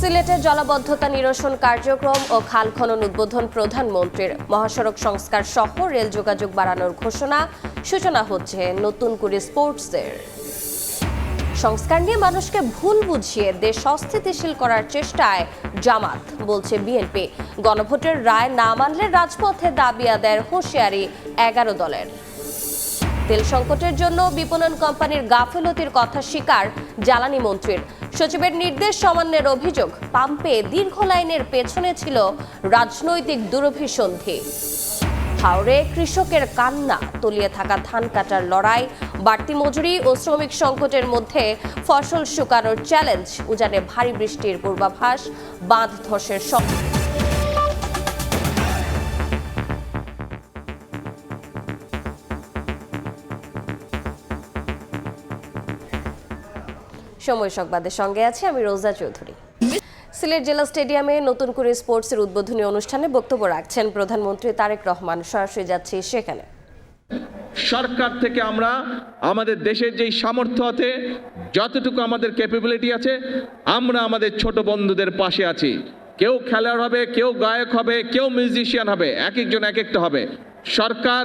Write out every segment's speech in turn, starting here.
সিলেটের জলাবদ্ধতা নিরসন কার্যক্রম ও খাল খনন উদ্বোধন প্রধানমন্ত্রীর। মহাসড়ক সংস্কার সহ রেল যোগাযোগ বাড়ানোর ঘোষণা। সূচনা হচ্ছে নতুন করে স্পোর্টসের। সংস্কার নিয়ে মানুষকে ভুল বুঝিয়ে দেশ অস্থিতিশীল করার চেষ্টায় জামাত, বলছে বিএনপি। গণভোটের রায় না মানলে রাজপথে দাবি আদায়ের হুঁশিয়ারি ১১ দলের। তেল সংকটের জন্য বিপণন কোম্পানির গাফিলতির কথা স্বীকার জ্বালানি মন্ত্রীর। সচিবের নির্দেশ অমান্যের অভিযোগ। পাম্পে দীর্ঘ লাইনের পেছনে ছিল রাজনৈতিক দুরভিসন্ধি। হাওড়ে কৃষকের কান্না, তলিয়ে থাকা ধান কাটার লড়াই, বাড়তি মজুরি ও শ্রমিক সংকটের মধ্যে ফসল শুকানোর চ্যালেঞ্জ। উজানে ভারী বৃষ্টির পূর্বাভাস, বাঁধ ধসের সময় সংবাদের সঙ্গে আছি আমি রোজা চৌধুরী। সিলেট জেলা স্টেডিয়ামে নতুন করে স্পোর্টসের উদ্বোধনী অনুষ্ঠানে বক্তব্য রাখছেন প্রধানমন্ত্রী তারেক রহমান। সরাসরি যাচ্ছি সেখানে। সরকার থেকে আমরা আমাদের দেশের যেই সামর্থ্য আছে, যতটুকু আমাদের ক্যাপাবিলিটি আছে, আমরা আমাদের ছোট বন্ধুদের পাশে আছি। কেউ খেলোয়াড় হবে, কেউ গায়ক হবে, কেউ মিউজিশিয়ান হবে, এক একজন এক একটা হবে। সরকার,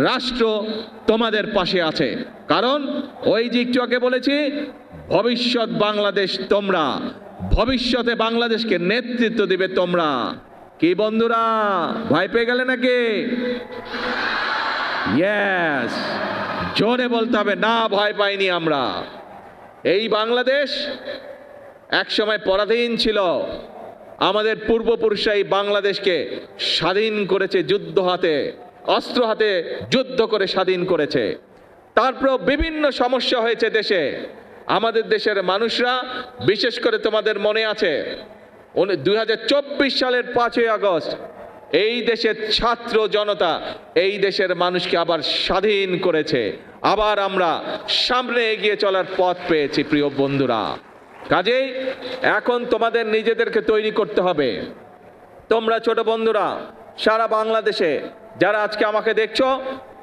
রাষ্ট্র তোমাদের পাশে আছে। কারণ ওই যে একটু আগে বলেছি, ভবিষ্যৎ বাংলাদেশ তোমরা, ভবিষ্যতে বাংলাদেশকে নেতৃত্ব দিবে তোমরা। কি বন্ধুরা, ভয় পেয়ে গেলে নাকি? ইয়েস, জোরে বলতে হবে, না ভয় পাইনি আমরা। এই বাংলাদেশ একসময় পরাধীন ছিল। আমাদের পূর্বপুরুষরা এই বাংলাদেশকে স্বাধীন করেছে, যুদ্ধ হাতে, অস্ত্র হাতে যুদ্ধ করে স্বাধীন করেছে। তারপর বিভিন্ন সমস্যা হয়েছে দেশে। আমাদের দেশের মানুষরা, বিশেষ করে তোমাদের মনে আছে 2024 সালের 5ই আগস্ট এই দেশের ছাত্র জনতা এই দেশের মানুষকে আবার স্বাধীন করেছে। আবার আমরা সামনে এগিয়ে চলার পথ পেয়েছি। প্রিয় বন্ধুরা, কাজেই এখন তোমাদের নিজেদেরকে তৈরি করতে হবে। তোমরা ছোট বন্ধুরা সারা বাংলাদেশে যারা আজকে আমাকে দেখছো,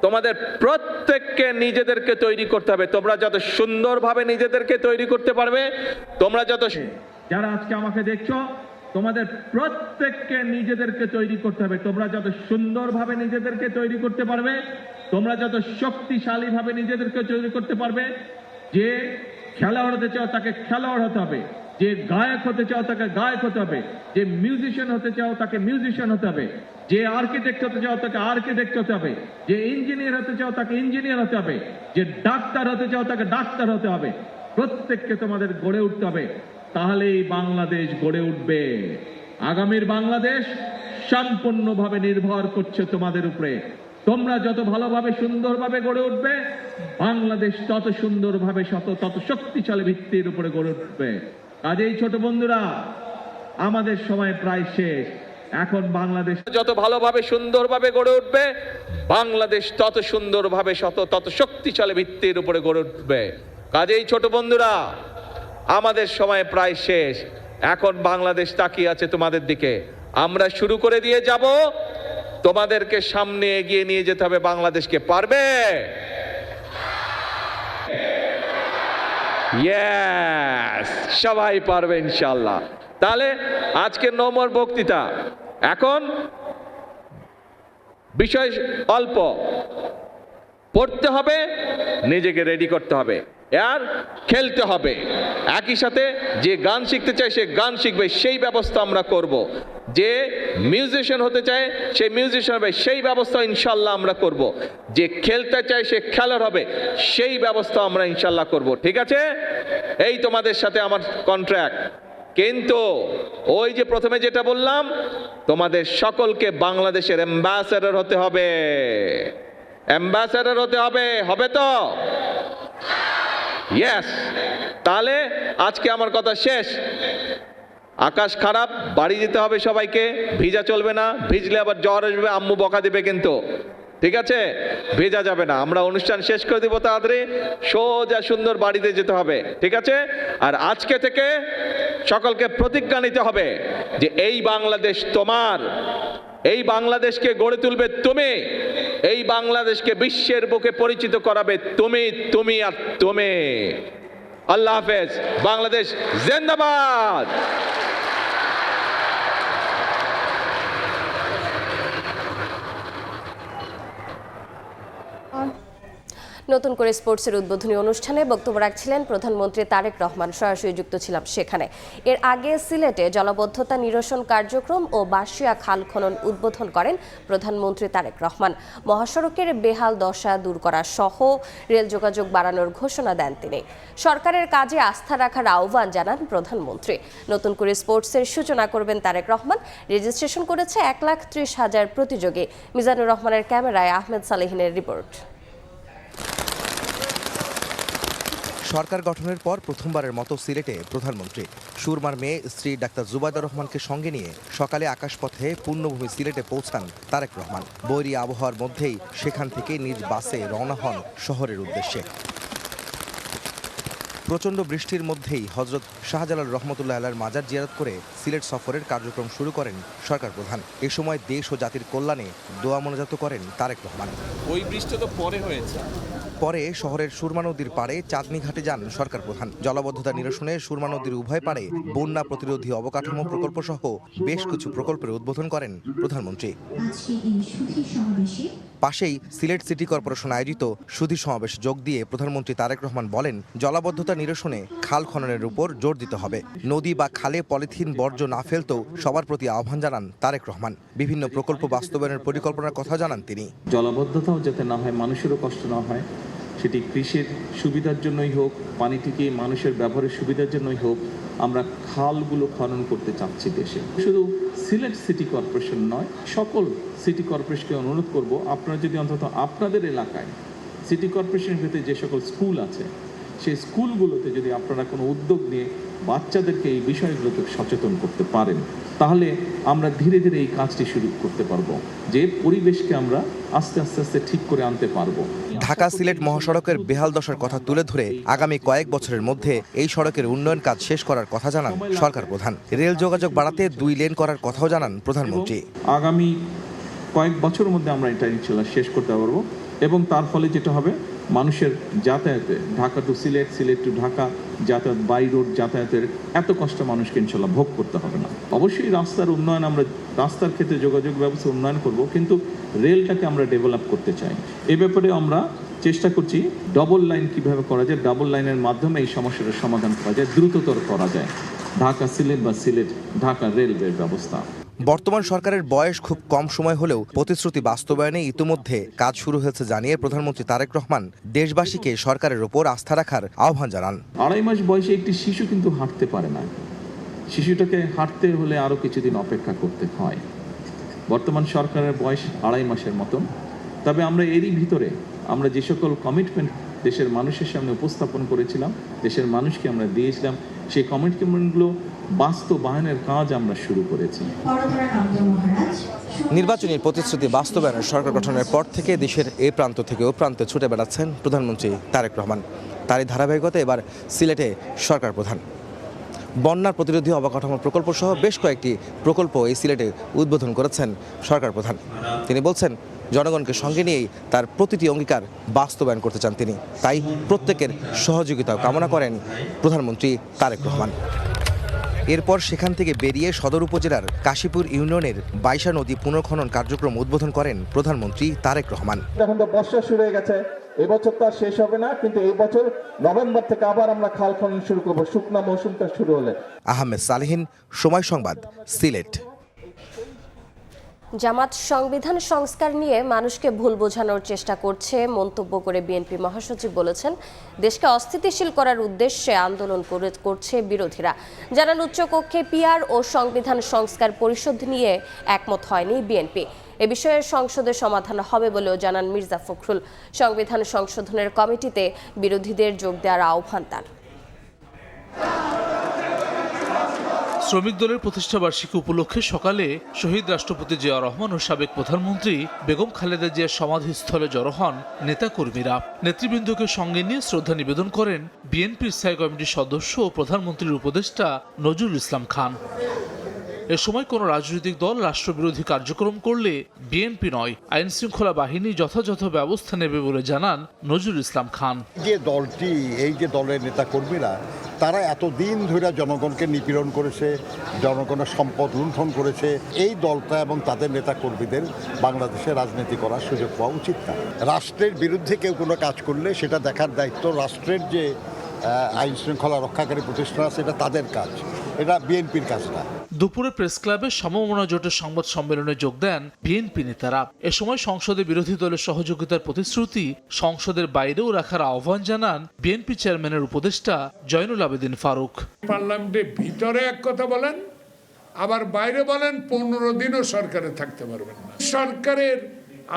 তোমাদের প্রত্যেককে নিজেদেরকে তৈরি করতে হবে। তোমরা যত সুন্দরভাবে নিজেদেরকে তৈরি করতে পারবে, তোমরা যত যারা আজকে আমাকে দেখছো, তোমাদের প্রত্যেককে নিজেদেরকে তৈরি করতে হবে। তোমরা যত সুন্দরভাবে নিজেদেরকে তৈরি করতে পারবে, তোমরা যত শক্তিশালী ভাবে নিজেদেরকে তৈরি করতে পারবে। যে খেলোয়াড় হতে চাও তাকে খেলোয়াড় হতে হবে, যে গায়ক হতে চাও তাকে গায়ক হতে হবে, যে মিউজিশিয়ান হতে চাও তাকে মিউজিশিয়ান হতে হবে, যে আর্কিটেক্ট হতে চাও তাকে আর্কিটেক্ট হতে হবে, যে ইঞ্জিনিয়ার হতে চাও তাকে ইঞ্জিনিয়ার হতে হবে, যে ডাক্তার হতে চাও তাকে ডাক্তার হতে হবে। প্রত্যেককে তোমাদের গড়ে উঠতে হবে, তাহলেই বাংলাদেশ গড়ে উঠবে। আগামীর বাংলাদেশ সম্পূর্ণভাবে নির্ভর করছে তোমাদের উপরে। তোমরা যত ভালোভাবে সুন্দরভাবে গড়ে উঠবে, বাংলাদেশ তত সুন্দরভাবে তত শক্তিশালী ভিত্তির উপরে গড়ে উঠবে। কাজেই ছোট বন্ধুরা, আমাদের সময় প্রায় শেষ। এখন বাংলাদেশ যত ভালোভাবে সুন্দরভাবে গড়ে উঠবে, বাংলাদেশ তত সুন্দরভাবে তত শক্তিশালী ভিত্তির উপরে গড়ে উঠবে। কাজেই ছোট বন্ধুরা, আমাদের সময় প্রায় শেষ। এখন বাংলাদেশ তাকিয়ে আছে তোমাদের দিকে। আমরা শুরু করে দিয়ে যাব, তোমাদেরকে সামনে এগিয়ে নিয়ে যেতে হবে। বাংলাদেশকে পারবে? ইয়েস, সবাই পারবে ইনশাআল্লাহ। তাহলে আজকে নম্বর বক্তৃতা, এখন বিষয় অল্প, পড়তে হবে, নিজেকে রেডি করতে হবে, আর খেলতে হবে। একই সাথে যে গান শিখতে চায় সে গান শিখবে, সেই ব্যবস্থা আমরা করব। যে মিউজিশিয়ান হতে চায় সে মিউজিশিয়ান হবে, সেই ব্যবস্থা ইনশাল্লাহ আমরা করব। যে খেলতে চায় সে খেলার হবে, সেই ব্যবস্থা আমরা ইনশাল্লাহ করব। ঠিক আছে? এই তোমাদের সাথে আমার কন্ট্রাক্ট। কিন্তু ওই যে প্রথমে যেটা বললাম, তোমাদের সকলকে বাংলাদেশের অ্যাম্বাসেডর হতে হবে। অ্যাম্বাসেডর হতে হবে, হবে তো? ইয়েস। তাহলে আজকে আমার কথা শেষ। আকাশ খারাপ, বাড়ি যেতে হবে সবাইকে। ভিজা চলবে না, ভিজলে আবার জ্বর আসবে, আম্মু বকা দিবে কিন্তু। ঠিক আছে? ভেজা যাবে না। আমরা অনুষ্ঠান শেষ করে দিব তাড়াতাড়ি, সোজা সুন্দর বাড়িতে যেতে হবে। ঠিক আছে? আর আজকে থেকে সকলকে প্রতিজ্ঞা নিতে হবে যে এই বাংলাদেশ তোমার, এই বাংলাদেশকে গড়ে তুলবে তুমি, এই বাংলাদেশকে বিশ্বের বুকে পরিচিত করাবে তুমি, তুমি আর তুমি। আল্লাহ হাফেজ। বাংলাদেশ জিন্দাবাদ। নতুন করে স্পোর্টসের উদ্বোধনী অনুষ্ঠানে বক্তব্য রাখছিলেন প্রধানমন্ত্রী তারেক রহমান। সরাসরি যুক্ত ছিলাম সেখানে। এর আগে সিলেটে জলাবদ্ধতা নিরসন কার্যক্রম ও বার্ষিয়া খাল খনন উদ্বোধন করেন প্রধানমন্ত্রী তারেক রহমান। মহাসড়কের বেহাল দশা দূর করা সহ রেল যোগাযোগ বাড়ানোর ঘোষণা দেন তিনি। সরকারের কাজে আস্থা রাখার আহ্বান জানান প্রধানমন্ত্রী। নতুন করে স্পোর্টসের সূচনা করবেন তারেক রহমান। রেজিস্ট্রেশন করেছে 1,30,000 প্রতিযোগী। মিজানুর রহমানের ক্যামেরায় আহমেদ সালেহিনের রিপোর্ট। সরকার গঠনের পর প্রথমবারের মতো সিলেটে প্রধানমন্ত্রী। সুরমার মেয়ে স্ত্রী ডাক্তার জুবাইদা রহমানকে সঙ্গে নিয়ে সকালে আকাশপথে পূর্ণভূমি সিলেটে পৌঁছান তারেক রহমান। বৈরী আবহাওয়ার মধ্যেই সেখান থেকে নিজ বাসে রওনা হন শহরের উদ্দেশ্যে। প্রচণ্ড বৃষ্টির মধ্যেই হজরত শাহজালাল রহমতুল্লাহ আলাইহির মাজার জিয়ারত করে সিলেট সফরের কার্যক্রম শুরু করেন সরকার প্রধান। এ সময় দেশ ও জাতির কল্যাণে দোয়া মোনাজাত করেন তারেক রহমান। ওই বৃষ্টি তো পরে হয়েছে। পরে শহরের সুরমা নদীর পাড়ে চাঁদনী ঘাটে যান সরকার প্রধান। জলাবদ্ধতা নিরসনে সুরমা নদীর উভয় পাড়ে বন্যা প্রতিরোধী অবকাঠামো প্রকল্প সহ বেশ কিছু প্রকল্পের উদ্বোধন করেন প্রধানমন্ত্রী। পাশেই সিলেট সিটি কর্পোরেশন আয়োজিত সুধী সমাবেশ যোগ দিয়ে প্রধানমন্ত্রী তারেক রহমান বলেন, জলাবদ্ধতা নিরসনে খাল খননের উপর জোর দিতে হবে। নদী বা খালে পলিথিন বর্জ্য না ফেলতেও সবার প্রতি আহ্বান জানান তারেক রহমান। বিভিন্ন প্রকল্প বাস্তবায়নের পরিকল্পনার কথা জানান তিনি। জলাবদ্ধতাও যাতে না হয়, মানুষেরও কষ্ট না হয়, সেটি কৃষির সুবিধার জন্যই হোক, পানিটিকে মানুষের ব্যবহারের সুবিধার জন্যই হোক, আমরা খালগুলো খনন করতে চাচ্ছি দেশে। শুধু সিলেট সিটি কর্পোরেশন নয়, সকল সিটি কর্পোরেশনকে অনুরোধ করব, আপনারা যদি অন্তত আপনাদের এলাকায় সিটি কর্পোরেশনের ভিতরে যে সকল স্কুল আছে সেই স্কুলগুলোতে যদি আপনারা কোনো উদ্যোগ নিয়ে বাচ্চাদেরকে এই বিষয়গুলোতে সচেতন করতে পারেন, তাহলে আমরা ধীরে ধীরে এই কাজটি শুরু করতে পারবো, যে পরিবেশকে আমরা আস্তে আস্তে আস্তে ঠিক করে আনতে পারবো। ঢাকা সিলেট মহাসড়কের বেহাল দশার কথা তুলে ধরে আগামী কয়েক বছরের মধ্যে এই সড়কের উন্নয়ন কাজ শেষ করার কথা জানান সরকার প্রধান। রেল যোগাযোগ বাড়াতে 2 লেন করার কথাও জানান প্রধানমন্ত্রী। আগামী কয়েক বছরের মধ্যে আমরা এটা ইনশাআল্লাহ শেষ করতে পারবো, এবং তার ফলে যেটা হবে, মানুষের যাতায়াতে ঢাকা টু সিলেট, সিলেট টু ঢাকা যাতায়াত, বাই রোড যাতায়াতের এত কষ্ট মানুষকে ইনশাল্লাহ ভোগ করতে হবে না। অবশ্যই রাস্তার উন্নয়ন, আমরা রাস্তার ক্ষেত্রে যোগাযোগ ব্যবস্থা উন্নয়ন করব, কিন্তু রেলটাকে আমরা ডেভেলপ করতে চাই। এ ব্যাপারে আমরা চেষ্টা করছি ডবল লাইন কিভাবে করা যায়, ডাবল লাইনের মাধ্যমে এই সমস্যাটার সমাধান করা যায়, দ্রুততর করা যায় ঢাকা সিলেট বা সিলেট ঢাকা রেলওয়ে ব্যবস্থা। বর্তমান সরকারের বয়স খুব কম সময় হলেও প্রতিশ্রুতি বাস্তবায়নে ইতিমধ্যে কাজ শুরু হয়েছে জানিয়ে প্রধানমন্ত্রী তারেক রহমান দেশবাসীকে সরকারের ওপর আস্থা রাখার আহ্বান জানান। 2.5 মাস বয়সে একটি শিশু কিন্তু হাঁটতে পারে না। শিশুটাকে হাঁটতে হলে আরো কিছুদিন অপেক্ষা করতে হয়। বর্তমান সরকারের বয়স 2.5 মাসের মতন। তবে আমরা এরই ভিতরে আমরা যে সকল কমিটমেন্ট দেশের মানুষের সামনে উপস্থাপন করেছিলাম, দেশের মানুষকে আমরা দিয়েছিলাম, সেই কমিটমেন্টগুলো বাস্তবায়নের কাজ আমরা শুরু করেছি। নির্বাচনী প্রতিশ্রুতি বাস্তবায়নের সরকার গঠনের পর থেকে দেশের এ প্রান্ত থেকে ও প্রান্তে ছুটে বেড়াচ্ছেন প্রধানমন্ত্রী তারেক রহমান। তারই ধারাবাহিকতা এবার সিলেটে সরকার প্রধান। বন্যার প্রতিরোধী অবকাঠামো প্রকল্প সহ বেশ কয়েকটি প্রকল্প এই সিলেটে উদ্বোধন করেছেন সরকার প্রধান। তিনি বলছেন, জনগণকে সঙ্গে নিয়েই তার প্রতিটি অঙ্গীকার বাস্তবায়ন করতে চান তিনি। তাই প্রত্যেকের সহযোগিতাও কামনা করেন প্রধানমন্ত্রী তারেক রহমান। এরপর সেখান থেকে বেরিয়ে সদর উপজেলার কাশীপুর ইউনিয়নের বাইশা নদী পুনর্খনন কার্যক্রম উদ্বোধন করেন প্রধানমন্ত্রী তারেক রহমান। এখন তো বর্ষা শুরু হয়ে গেছে, এবছর তো আর শেষ হবে না, কিন্তু এই বছর নভেম্বর থেকে আবার আমরা খাল খনন শুরু করব, শুকনা মৌসুমটা শুরু হলে। আহমেদ সালেহিন, সময় সংবাদ, সিলেট। জামাত সংবিধান সংস্কার নিয়ে মানুষকে ভুল বোঝানোর চেষ্টা করছে মন্তব্য করে বিএনপি মহাসচিব বলেছেন, দেশকে অস্থিতিশীল করার উদ্দেশ্যে আন্দোলন করছে বিরোধীরা। জানান, উচ্চকক্ষে পিআর ও সংবিধান সংস্কার পরিষদ নিয়ে একমত হয়নি বিএনপি। এ বিষয়ে সংসদে সমাধান হবে বলেও জানান মির্জা ফখরুল। সংবিধান সংশোধনের কমিটিতে বিরোধীদের যোগ দেওয়ার আহ্বান তার। শ্রমিক দলের প্রতিষ্ঠাবার্ষিকী উপলক্ষে সকালে শহীদ রাষ্ট্রপতি জিয়া রহমান ও সাবেক প্রধানমন্ত্রী বেগম খালেদা জিয়ার সমাধিস্থলে জড়ো হন নেতাকর্মীরা। নেতৃবৃন্দকে সঙ্গে নিয়ে শ্রদ্ধা নিবেদন করেন বিএনপির স্থায়ী কমিটির সদস্য ও প্রধানমন্ত্রীর উপদেষ্টা নজরুল ইসলাম খান। এ সময় কোনো রাজনৈতিক দল রাষ্ট্রবিরোধী কার্যক্রম করলে বিএনপি নয়, আইন শৃঙ্খলা বাহিনী যথাযথ ব্যবস্থা নেবে বলে জানান নজরুল ইসলাম খান। যে দলটি, এই যে দলের নেতা কর্মীরা তারা এতদিন ধরে জনগণকে নিপীড়ন করেছে, জনগণের সম্পদ লুণ্ঠন করেছে। এই দলটা এবং তাদের নেতা কর্মীদের বাংলাদেশে রাজনীতি করার সুযোগ পাওয়া উচিত না। রাষ্ট্রের বিরুদ্ধে কেউ কোনো কাজ করলে সেটা দেখার দায়িত্ব রাষ্ট্রের যে আইন শৃঙ্খলা রক্ষাকারী প্রতিষ্ঠান আছে, এটা তাদের কাজ, এটা বিএনপির কাজ না। দুপুরে প্রেস ক্লাবে সমমনা জোটের সংবাদ সম্মেলনে যোগ দেন বিএনপি নেতারা। এ সময় সংসদে বিরোধী দলের সহযোগিতার প্রতিশ্রুতি সংসদের বাইরেও রাখার আহ্বান জানান বিএনপি চেয়ারম্যানের উপদেষ্টা জয়নুল আবেদিন ফারুক। পার্লামেন্টের ভিতরে এক কথা বলেন, আবার বাইরে বলেন 15 দিনও সরকারে থাকতে পারবেন না। সরকারের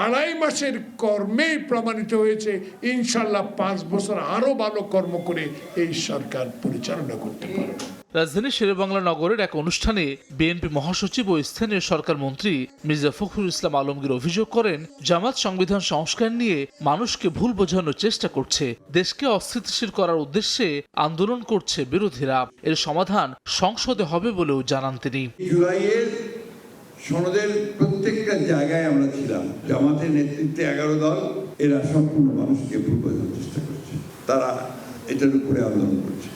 2.5 মাসের কর্মেই প্রমাণিত হয়েছে ইনশাল্লাহ 5 বছর আরো ভালো কর্ম করে এই সরকার পরিচালনা করতে পারবে। রাজধানীর শেরেবাংলা নগরের এক অনুষ্ঠানে বিএনপি মহাসচিব ও স্থানীয় সরকার মন্ত্রী মির্জা ফখরুল ইসলাম আলমগীর অভিযোগ করেন, জামাত সংবিধান সংস্কার নিয়ে মানুষকে ভুল বোঝানোর চেষ্টা করছে, দেশকে অস্থিতিশীল করার উদ্দেশ্যে আন্দোলন করছে বিরোধীরা। এর সমাধান সংসদে হবে বলেও জানান তিনি। জুলাইয়ের সনদের প্রত্যেকটা জায়গায় আমরা ছিলাম। জামাতের নেতৃত্বে 11 দল, এরা সম্পূর্ণ মানুষকে ভুল বোঝানোর চেষ্টা করছে। তারা এটার উপরে আন্দোলন করছে।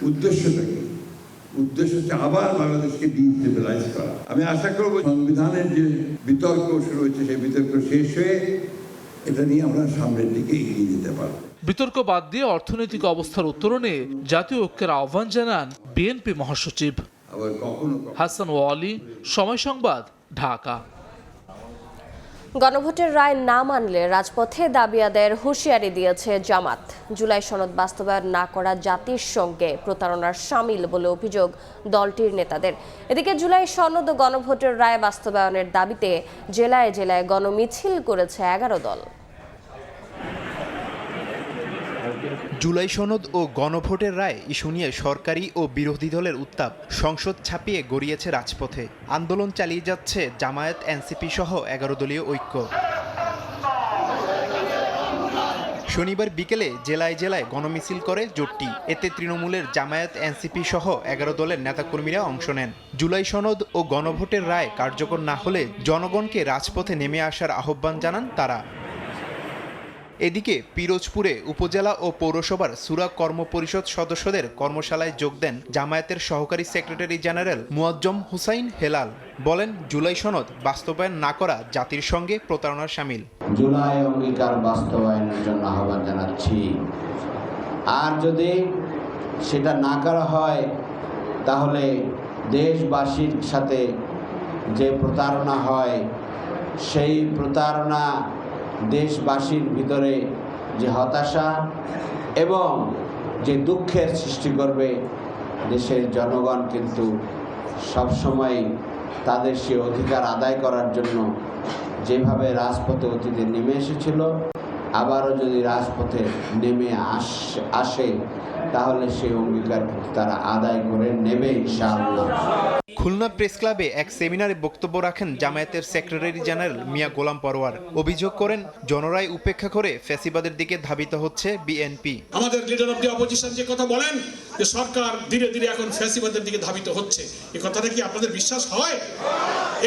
উদ্দেশ্যটা কি? উদ্দেশ্য হচ্ছে আবার বাংলাদেশকে ডিস্টেবিলাইজ করা। আমি আশা করব সংবিধানের যে বিতর্ক শুরু হয়েছে সেই বিতর্ক শেষ হয়ে এটা নিয়ে আমরা সামনের দিকে এগিয়ে যেতে পারব। বিতর্ক বাদ দিয়ে অর্থনৈতিক অবস্থার উত্তরণে জাতীয় ঐক্যের আহ্বান জানান বিএনপি মহাসচিব। হাসান ওয়ালি, সময় সংবাদ, ঢাকা। গণভোটের রায় না মানলে রাজপথে দাবি আদায়ের হুঁশিয়ারি দিয়েছে জামাত। জুলাই সনদ বাস্তবায়ন না করা জাতির সঙ্গে প্রতারণার শামিল বলে অভিযোগ দলটির নেতাদের। এদিকে জুলাই সনদ ও গণভোটের রায় বাস্তবায়নের দাবিতে জেলায় জেলায় গণমিছিল করেছে 11 দল। জুলাই সনদ ও গণভোটের রায় ইস্যু নিয়ে সরকারি ও বিরোধী দলের উত্তাপ সংসদ ছাপিয়ে গড়িয়েছে রাজপথে। আন্দোলন চালিয়ে যাচ্ছে জামায়াত, এনসিপি সহ 11 দলীয় ঐক্য। শনিবার বিকেলে জেলায় জেলায় গণমিছিল করে জোটটি। এতে তৃণমূলের জামায়াত, এনসিপি সহ 11 দলের নেতাকর্মীরা অংশ নেন। জুলাই সনদ ও গণভোটের রায় কার্যকর না হলে জনগণকে রাজপথে নেমে আসার আহ্বান জানান তারা। এদিকে পিরোজপুরে উপজেলা ও পৌরসভার সুরা কর্মপরিষদ সদস্যদের কর্মশালায় যোগ দেন জামায়াতের সহকারী সেক্রেটারি জেনারেল মুয়াজ্জম হুসাইন হেলাল। বলেন, জুলাই সনদ বাস্তবায়ন না করা জাতির সঙ্গে প্রতারণার শামিল। জুলাই অঙ্গীকার বাস্তবায়নের জন্য আহ্বান জানাচ্ছি। আর যদি সেটা না করা হয় তাহলে দেশবাসীর সাথে যে প্রতারণা হয় সেই প্রতারণা দেশবাসীর ভিতরে যে হতাশা এবং যে দুঃখের সৃষ্টি করবে। দেশের জনগণ কিন্তু সবসময় তাদের সে অধিকার আদায় করার জন্য যেভাবে রাজপথে অতীতে নেমে এসেছিল, আবারও যদি রাজপথে নেমে আসে তাহলে সেই অঙ্গীকার তারা আদায় করে নেবে ইনশাআল্লাহ। খুলনা প্রেস ক্লাবে এক সেমিনারে বক্তব্য রাখেন জামায়াতের সেক্রেটারি জেনারেল মিয়া গোলাম পরোয়ার। অভিযোগ করেন, জনরায় উপেক্ষা করে ফ্যাসিবাদের দিকে ধাবিত হচ্ছে বিএনপি। আমাদের লিডার অফ দি অপোজিশন যে কথা বলেন যে সরকার ধীরে ধীরে এখন ফ্যাসিবাদের দিকে ধাবিত হচ্ছে, এই কথাটা কি আপনাদের বিশ্বাস হয়?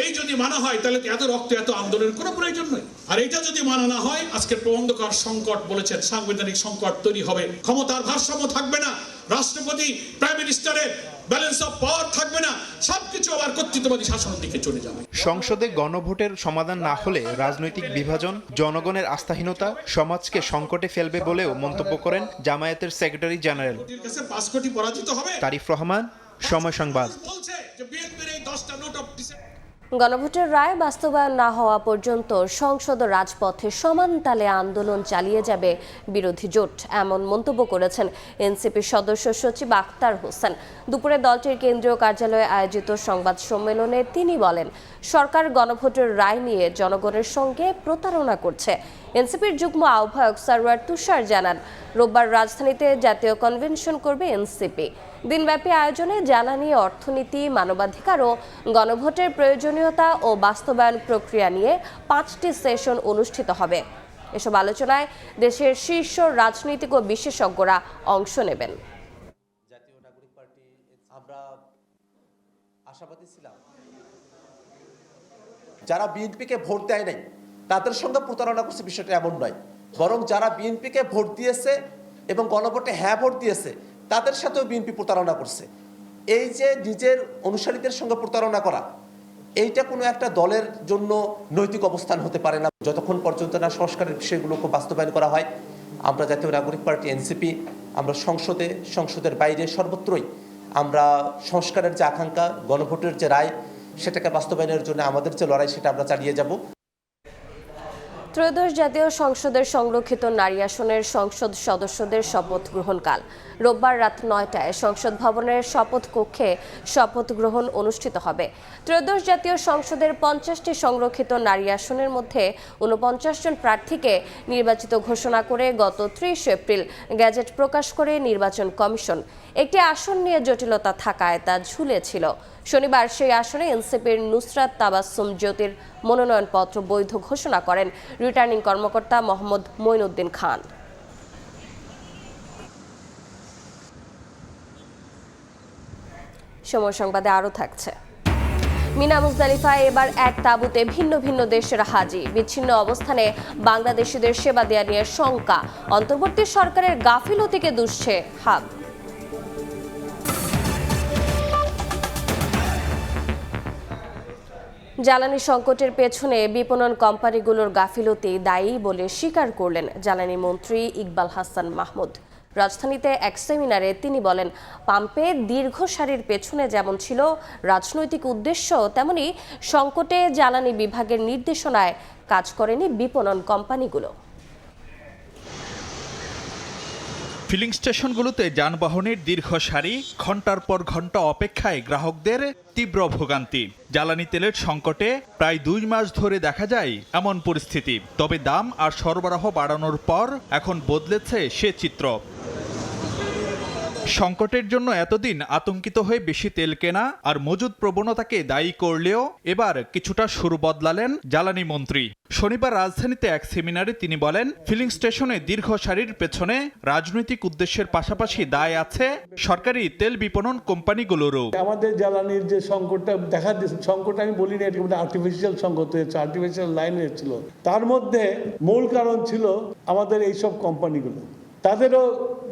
এই যদি মানা হয় তাহলে এত রক্ত, এত আন্দোলনের কোনো প্রয়োজন নেই। আর এটা যদি মানা না হয়, আজকের প্রবন্ধকার সংকট বলেছেন সাংবিধানিক সংকট তৈরি হবে, ক্ষমতার ভারসাম্য থাকবে না, রাষ্ট্রপতি প্রাইম মিনিস্টারের ব্যালেন্স অফ পাওয়ার থাকবে না, সবকিছু আবার কর্তৃত্ববাদী শাসনের দিকে চলে যাবে। সংসদে গণভোটের সমাধান না হলে রাজনৈতিক বিভাজন, জনগণের আস্থাহীনতা সমাজকে সংকটে ফেলবে বলেও মন্তব্য করেন জামায়াতের সেক্রেটারি জেনারেল। তারিফ রহমান, সময় সংবাদ। গণভোটের রায় বাস্তবায়ন না হওয়া পর্যন্ত সংসদ ও রাজপথে সমান তালে আন্দোলন চালিয়ে যাবে বিরোধী জোট, এমন মন্তব্য করেছেন এনসিপির সদস্য সচিব আখতার হোসেন। দুপুরে দলটির কেন্দ্রীয় কার্যালয়ে আয়োজিত সংবাদ সম্মেলনে তিনি বলেন, সরকার গণভোটের রায় নিয়ে জনগণের সঙ্গে প্রতারণা করছে। এনসিপির যুগ্ম আহ্বায়ক সরওয়ার তুষার জানান, রোববার রাজধানীতে জাতীয় কনভেনশন করবে এনসিপি। দিনব্যাপী আয়োজনে জ্বালানি, অর্থনীতি, মানবাধিকার ও গণভোটের প্রয়োজনীয়তা ও বাস্তবায়ন প্রক্রিয়া নিয়ে 5টি সেশন অনুষ্ঠিত হবে। এসব আলোচনায় দেশের শীর্ষ রাজনৈতিক ও বিশেষজ্ঞরা অংশ নেবেন। জাতীয় নাগরিক পার্টি আমরা আশাবাদী ছিলাম, যারা বিএনপিকে ভোট দেয় নাই তাদের সঙ্গে প্রতারণা করছে বিষয়টা এমন নয়, বরং যারা বিএনপিকে ভোট দিয়েছে এবং গণভোটে হ্যাঁ ভোট দিয়েছে তাদের সাথেও বিএনপি প্রতারণা করছে। এই যে নিজের অনুসারীদের সঙ্গে প্রতারণা করা, এইটা কোনো একটা দলের জন্য নৈতিক অবস্থান হতে পারে না। যতক্ষণ পর্যন্ত না সংস্কারের বিষয়গুলোকে বাস্তবায়ন করা হয়, আমরা জাতীয় নাগরিক পার্টি এনসিপি আমরা সংসদের বাইরে সর্বত্রই আমরা সংস্কারের যে আকাঙ্ক্ষা, গণভোটের যে রায়, সেটাকে বাস্তবায়নের জন্য আমাদের যে লড়াই, সেটা আমরা চালিয়ে যাব। ত্রয়োদশ জাতীয় সংসদের সংরক্ষিত নারী আসনের সংসদ সদস্যদের শপথ গ্রহণকাল রোববার রাত ৯টায় সংসদ ভবনের শপথ কক্ষে শপথ গ্রহণ অনুষ্ঠিত হবে। ত্রয়োদশ জাতীয় সংসদের 50টি সংরক্ষিত নারী আসনের মধ্যে 49 জন প্রার্থীকে নির্বাচিত ঘোষণা করে গত 30 এপ্রিল গ্যাজেট প্রকাশ করে নির্বাচন কমিশন। একটি আসন নিয়ে জটিলতা থাকায় তা ঝুলেছিল। শনিবার সেই আসনে এনসিপির নুসরাত তাবাসসুম জ্যোতির মনোনয়নপত্র বৈধ ঘোষণা করেন রিটার্নিং কর্মকর্তা মোহাম্মদ মঈনুদ্দিন খান। সময় সংবাদে আরও থাকছে। মিনা মুজদালিফায় এবার এক তাঁবুতে ভিন্ন ভিন্ন দেশের হাজি। বিচ্ছিন্ন অবস্থানে বাংলাদেশিদের সেবা দেওয়া নিয়ে শঙ্কা। অন্তর্বর্তী সরকারের গাফিলতিকে দুষছে হাব। জ্বালানি সংকটের পেছনে বিপণন কোম্পানিগুলোর গাফিলতি দায়ী বলে স্বীকার করলেন জ্বালানি মন্ত্রী ইকবাল হাসান মাহমুদ। রাজধানীতে এক সেমিনারে তিনি বলেন, পাম্পে দীর্ঘ সারির পেছনে যেমন ছিল রাজনৈতিক উদ্দেশ্য, তেমনি সংকটে জ্বালানি বিভাগের নির্দেশনায় কাজ করেনি বিপণন কোম্পানিগুলো। ফিলিং স্টেশনগুলোতে যানবাহনের দীর্ঘ সারি, ঘন্টার পর ঘন্টা অপেক্ষায় গ্রাহকদের তীব্র ভোগান্তি। জ্বালানি তেলের সংকটে প্রায় 2 মাস ধরে দেখা যায় এমন পরিস্থিতি। তবে দাম আর সরবরাহ বাড়ানোর পর এখন বদলেছে সে চিত্র। সংকটের জন্য এতদিন আতঙ্কিত হয়ে বেশি তেল কেনা আর মজুদ প্রবণতাকে দায়ী করলেও এবার কিছুটা সুর বদলালেন জ্বালানি মন্ত্রী। শনিবার রাজধানীতে এক সেমিনারে তিনি বলেন, ফিলিং স্টেশনে দীর্ঘ সারির পেছনে রাজনৈতিক উদ্দেশ্যের পাশাপাশি দায় আছে সরকারি তেল বিপণন কোম্পানিগুলোরও। আমাদের জ্বালানির যে সংকটটা দেখা দিচ্ছে, সংকট আমি বলি না, এটা আর্টিফিশিয়াল সংকট হয়েছে, আর্টিফিশিয়াল লাইন হয়েছিল। তার মধ্যে মূল কারণ ছিল আমাদের এইসব কোম্পানিগুলো, তাদেরও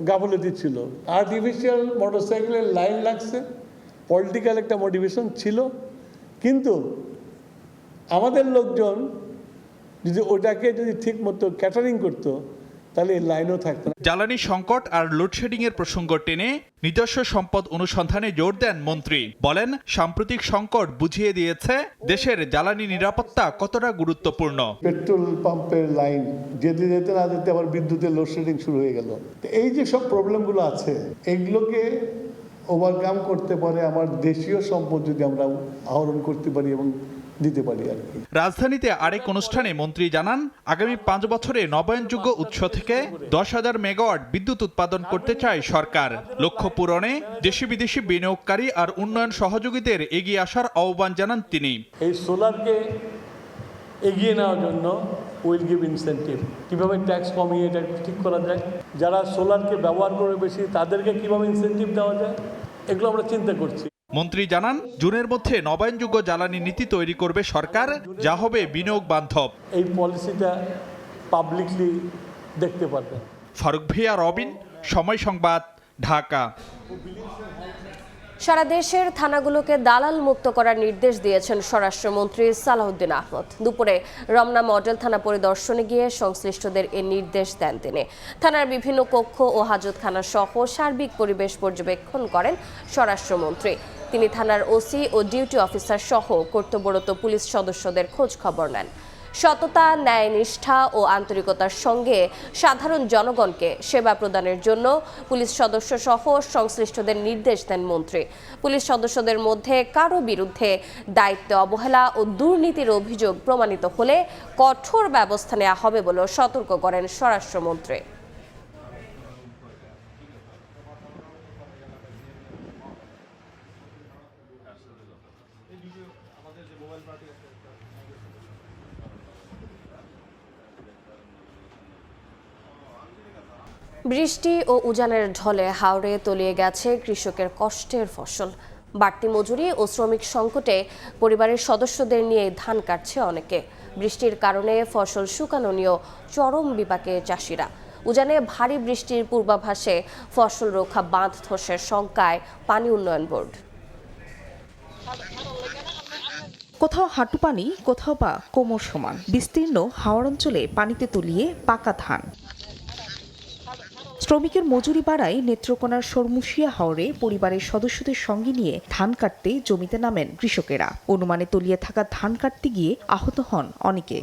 গাফলতি ছিল। আর্টিফিশিয়াল মোটরসাইকেলের লাইন লাগছে, পলিটিক্যাল একটা মোটিভেশন ছিল, কিন্তু আমাদের লোকজন যদি ওটাকে ঠিক মতো ক্যাটারিং করতো, তাহলে এই লাইনও থাকতো না। জ্বালানি সংকট আর লোডশেডিং এর প্রসঙ্গ টেনে নিজস্ব সম্পদ অনুসন্ধানে জোর দেন মন্ত্রী। বলেন, সাম্প্রতিক সংকট বুঝিয়ে দিয়েছে দেশের জ্বালানি নিরাপত্তা কতটা গুরুত্বপূর্ণ। পেট্রোল পাম্পের লাইন যেতে যেতে না যেতে আবার বিদ্যুতের লোডশেডিং শুরু হয়ে গেল। এই যে সব প্রবলেমগুলো আছে, এগুলোকে ওভারকাম করতে পারে আমার দেশীয় সম্পদ যদি আমরা আহরণ করতে পারি এবং দিতে পারি আর কি। রাজধানীতে আরেক অনুষ্ঠানে মন্ত্রী জানান, আগামী 5 বছরে নবায়নযোগ্য উৎস থেকে 10,000 মেগাওয়াট বিদ্যুৎ উৎপাদন করতে চায় সরকার। লক্ষ্য পূরণে দেশি বিদেশি বিনিয়োগকারী আর উন্নয়ন সহযোগীদের এগিয়ে আসার আহ্বান জানান তিনি। এই সোলারকে এগিয়ে নেওয়ার জন্য উইল গিভ ইনসেন্টিভ। কীভাবে ট্যাক্স কমিয়ে এটা ঠিক করা যায়, যারা সোলারকে ব্যবহার করে বেশি তাদেরকে কীভাবে ইনসেন্টিভ দেওয়া যায়, এগুলো আমরা চিন্তা করছি। মন্ত্রী জানান, জুনের মধ্যে নবায়নযোগ্য জ্বালানি নীতি তৈরি করবে সরকার, যা হবে বিনিয়োগ বান্ধব। এই পলিসিটা পাবলিকলি দেখতে পারবেন। ফারুক ভিয়া, রবিন, সময় সংবাদ, ঢাকা। সারা দেশের থানাগুলোকে দালাল মুক্ত করার নির্দেশ দিয়েছেন স্বরাষ্ট্রমন্ত্রী সালাউদ্দিন আহমদ। দুপুরে রমনা মডেল থানা পরিদর্শনে গিয়ে সংশ্লিষ্টদের এ নির্দেশ দেন তিনি। থানার বিভিন্ন কক্ষ ও হাজতখানা সহ সার্বিক পরিবেশ পর্যবেক্ষণ করেন স্বরাষ্ট্রমন্ত্রী। তিনি থানার ওসি ও ডিউটি অফিসার সহ কর্তব্যরত পুলিশ সদস্যদের খোঁজ খবর নেন। সততা, ন্যায়নিষ্ঠা ও আন্তরিকতার সঙ্গে সাধারণ জনগণকে সেবা প্রদানের জন্য পুলিশ সদস্য সহ সংশ্লিষ্টদের নির্দেশ দেন মন্ত্রী। পুলিশ সদস্যদের মধ্যে কারো বিরুদ্ধে দায়িত্বে অবহেলা ও দুর্নীতির অভিযোগ প্রমাণিত হলে কঠোর ব্যবস্থা নেওয়া হবে বলেও সতর্ক করেন স্বরাষ্ট্রমন্ত্রী। বৃষ্টি ও উজানের ঢলে হাওড়ে তলিয়ে গেছে কৃষকের কষ্টের ফসল। বাড়তি মজুরি ও শ্রমিক সংকটে পরিবারের সদস্যদের নিয়ে ধান কাটছে অনেকে। বৃষ্টির কারণে ফসল শুকানো নিয়েও চরম বিপাকে চাষিরা। উজানে ভারী বৃষ্টির পূর্বাভাসে ফসল রক্ষা বাঁধ ধসের শঙ্কায় পানি উন্নয়ন বোর্ড। কোথাও হাঁটু পানি, কোথাও বা কোমর সমান বিস্তীর্ণ হাওর অঞ্চলে পানিতে তলিয়ে পাকা ধান। শ্রমিকের মজুরি বাড়ায় নেত্রকোনার সরমুশিয়া হাওরে পরিবারের সদস্যদের সঙ্গে নিয়ে ধান কাটতে জমিতে নামেন কৃষকেরা। অনুমানে তলিয়ে থাকা ধান কাটতে গিয়ে আহত হন অনেকে।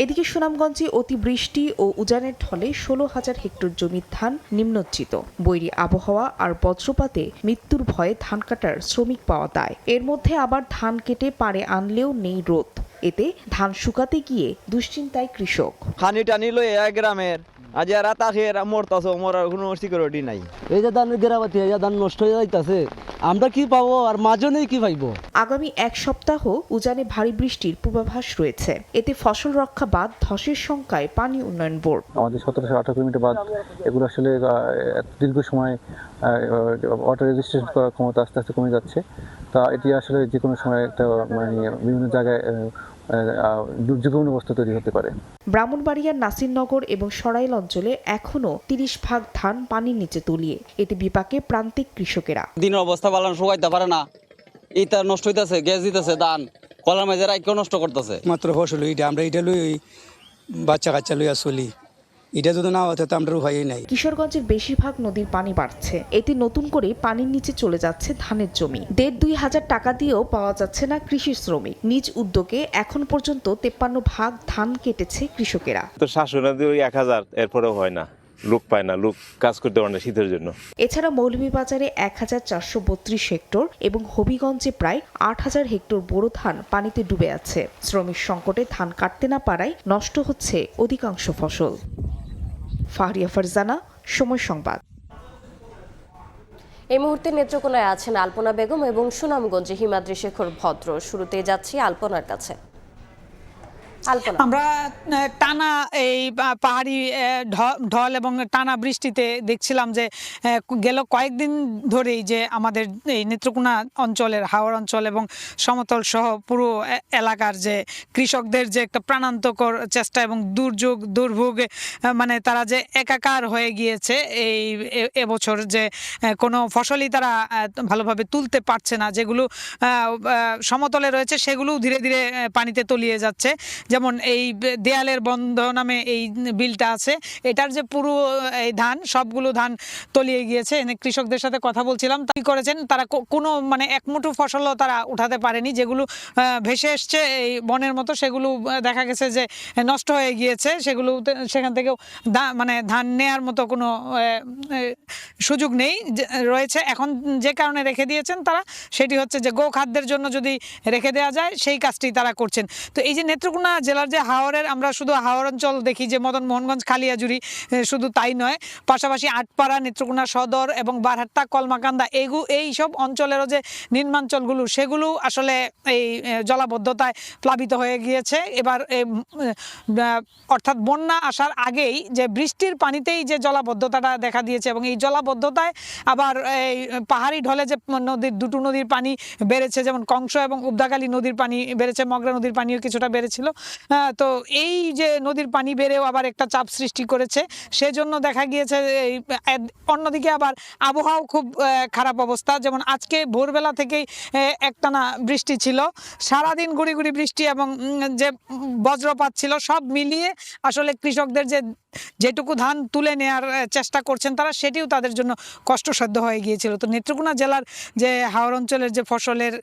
এদিকে সুনামগঞ্জে অতিবৃষ্টি ও উজানের ঢলে 16,000 হেক্টর জমির ধান নিম্নচ্ছিত। বৈরী আবহাওয়া আর বজ্রপাতে মৃত্যুর ভয়ে ধান কাটার শ্রমিক পাওয়া দায়। এর মধ্যে আবার ধান কেটে পাড়ে আনলেও নেই রোদ। এতে ধান শুকাতে গিয়ে দুশ্চিন্তায় কৃষক। খানি টানি লয়ে গ্রামের আজ রাত আসে মরতাছে, মরার কোনো সিকিউরিটি নাই। এই যে ধান গেরাবাতি, এই যে ধান নষ্ট হয়ে যাইতাছে, আমরা কি পাবো আর মাজনেই কি পাইবো? আগামী এক সপ্তাহ উজানে ভারী বৃষ্টির পূর্বাভাস রয়েছে। এতে ফসল রক্ষা বাঁধ ধসের শঙ্কায় পানি উন্নয়ন বোর্ড। আমাদের 1718 কিলোমিটার বাঁধ, এগুলো আসলে দীর্ঘ সময় ওয়াটার রেজিস্ট্যান্স করার ক্ষমতা আস্তে আস্তে কমে যাচ্ছে। তা এটি আসলে যে কোনো সময় একটা বিভিন্ন জায়গায় দুর্যোগপূর্ণ অবস্থা তৈরি হতে পারে। ব্রাহ্মণবাড়িয়ার নাসিরনগর এবং সরাইল অঞ্চলে এখনো 30 ভাগ ধান পানির নিচে তলিয়ে। এতে বিপাকে প্রান্তিক কৃষকেরা। দিনের অবস্থা ভালো শুকাইতে পারে না, এটা নষ্ট হইতাছে, গ্যাস দিতেছে, ধান কলার মাঝে রাইকেও নষ্ট করতেছে। মাত্র ফসল এটা আমরা এটা লই বাচ্চা কাচ্চা লইয়া চলি, এটা যদি না হতো তো আমরা উপায়ই নাই। কিশোরগঞ্জের বেশিরভাগ নদীর পানি বাড়ছে। এতে নতুন করে পানির নিচে চলে যাচ্ছে ধানের জমি। 1.5-2 হাজার টাকা দিয়েও পাওয়া যাচ্ছে না কৃষি শ্রমিক। নিজ উদ্যোগে এখন পর্যন্ত 53 ভাগ ধান কেটেছে কৃষকেরা। তো 700 এরপরেও হয় না, লোক পায় না, লোক কাজ করতে পারে না শীতের জন্য। এছাড়া মৌলভীবাজারে 1432 হেক্টর এবং হবিগঞ্জে প্রায় 8000 হেক্টর বোরো ধান পানিতে ডুবে আছে। শ্রমিক সংকটে ধান কাটতে না পারায় নষ্ট হচ্ছে অধিকাংশ ফসল। ফাহরিয়া ফারজানা, সময় সংবাদ। এই মুহূর্তে নেত্রকোনায় আছেন আলপনা বেগম এবং সুনামগঞ্জে হিমাদ্রি শেখর ভদ্র। শুরুতে যাচ্ছি আলপনার কাছে। আমরা টানা এই পাহাড়ি ঢল এবং টানা বৃষ্টিতে দেখছিলাম যে গেল কয়েকদিন ধরেই যে আমাদের এই নেত্রকোনা অঞ্চলের হাওর অঞ্চল এবং সমতল সহ পুরো এলাকার যে কৃষকদের যে একটা প্রাণান্তকর চেষ্টা এবং দুর্ভোগ মানে তারা যে একাকার হয়ে গিয়েছে এই এবছর, যে কোনো ফসলই তারা ভালোভাবে তুলতে পারছে না। যেগুলো সমতলে রয়েছে সেগুলো ধীরে ধীরে পানিতে তলিয়ে যাচ্ছে। যেমন এই দেয়ালের বন্ধ নামে এই বিলটা আছে, এটার যে পুরো এই ধান সবগুলো ধান তলিয়ে গিয়েছে। কৃষকদের সাথে কথা বলছিলাম, কি করেছেন তারা, কোনো মানে এক মুঠো ফসলও তারা উঠাতে পারেনি। যেগুলো ভেসে এসছে এই বনের মতো সেগুলো দেখা গেছে যে নষ্ট হয়ে গিয়েছে। সেগুলো সেখান থেকেও মানে ধান নেয়ার মতো কোনো সুযোগ নেই রয়েছে। এখন যে কারণে রেখে দিয়েছেন তারা, সেটি হচ্ছে যে গোখাদ্যের জন্য যদি রেখে দেওয়া যায় সেই কাজটি তারা করছেন। তো এই যে নেত্রকোনা জেলার যে হাওরের, আমরা শুধু হাওর অঞ্চল দেখি যে মদন মোহনগঞ্জ, খালিয়াজুরি, শুধু তাই নয়, পাশাপাশি আটপাড়া, নেত্রকোনা সদর এবং বারহাট্টা, কলমাকান্দা এই সব অঞ্চলেরও যে নিম্নাঞ্চলগুলো সেগুলো আসলে এই জলাবদ্ধতায় প্লাবিত হয়ে গিয়েছে। এবার অর্থাৎ বন্যা আসার আগেই যে বৃষ্টির পানিতেই যে জলাবদ্ধতাটা দেখা দিয়েছে এবং এই জলাবদ্ধতায় আবার এই পাহাড়ি ঢলে যে দুটো নদীর পানি বেড়েছে, যেমন কংস এবং উবদাকালী নদীর পানি বেড়েছে, মগরা নদীর পানিও কিছুটা বেড়েছিল। তো এই যে নদীর পানি বেড়েও আবার একটা চাপ সৃষ্টি করেছে, সেজন্য দেখা গিয়েছে অন্যদিকে আবার আবহাওয়াও খুব খারাপ অবস্থা। যেমন আজকে ভোরবেলা থেকেই একটানা বৃষ্টি ছিল, সারাদিন গুড়ি গুড়ি বৃষ্টি এবং যে বজ্রপাত ছিল, সব মিলিয়ে আসলে কৃষকদের যেটুকু ধান তুলে নেওয়ার চেষ্টা করছেন তারা, সেটিও তাদের জন্য কষ্টসাধ্য হয়ে গিয়েছিল। তো নেত্রকোনা জেলার যে হাওর অঞ্চলের যে ফসলের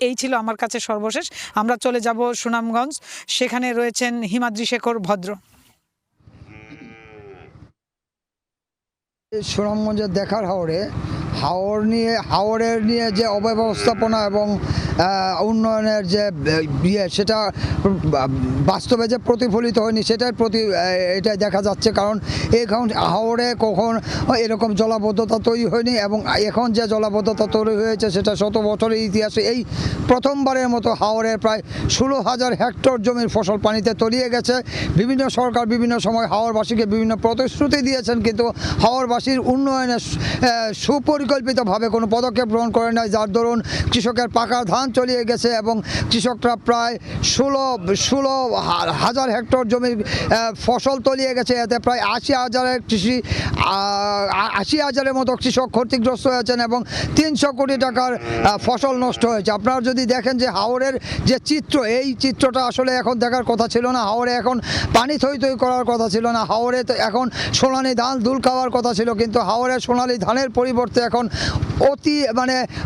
এই ছিল আমার কাছে সর্বশেষ। আমরা চলে যাব সুনামগঞ্জ, সেখানে রয়েছেন হিমাদ্রি শেখর ভদ্র। সুনামগঞ্জের দেখার হাওরের নিয়ে যে অব্যবস্থাপনা এবং উন্নয়নের যে সেটা বাস্তবে যে প্রতিফলিত হয়নি এটাই দেখা যাচ্ছে। কারণ এখন হাওরে কখন এরকম জলাবদ্ধতা তৈরি হয়নি এবং এখন যে জলাবদ্ধতা তৈরি হয়েছে সেটা 100 বছরের ইতিহাসে এই প্রথমবারের মতো হাওরের প্রায় 16,000 হেক্টর জমির ফসল পানিতে তলিয়ে গেছে। বিভিন্ন সরকার বিভিন্ন সময় হাওরবাসীকে বিভিন্ন প্রতিশ্রুতি দিয়েছেন, কিন্তু হাওরবাসীর উন্নয়নে সুপরিকল্পিতভাবে কোনো পদক্ষেপ গ্রহণ করে নাই, যার দরুন কৃষকের পাকা ধান ধান চলিয়ে গেছে এবং কৃষকরা প্রায় 16,000 হেক্টর জমির ফসল তলিয়ে গেছে। এতে প্রায় 80,000-এর মতো কৃষক ক্ষতিগ্রস্ত হয়েছেন এবং 300 কোটি টাকার ফসল নষ্ট হয়েছে। আপনারা যদি দেখেন যে হাওরের যে চিত্র, এই চিত্রটা আসলে এখন দেখার কথা ছিল না। হাওরে এখন পানি থই থই করার কথা ছিল না। হাওরে তো এখন সোনালি ধান দুল খাওয়ার কথা ছিল, কিন্তু হাওরের সোনালি ধানের পরিবর্তে এখন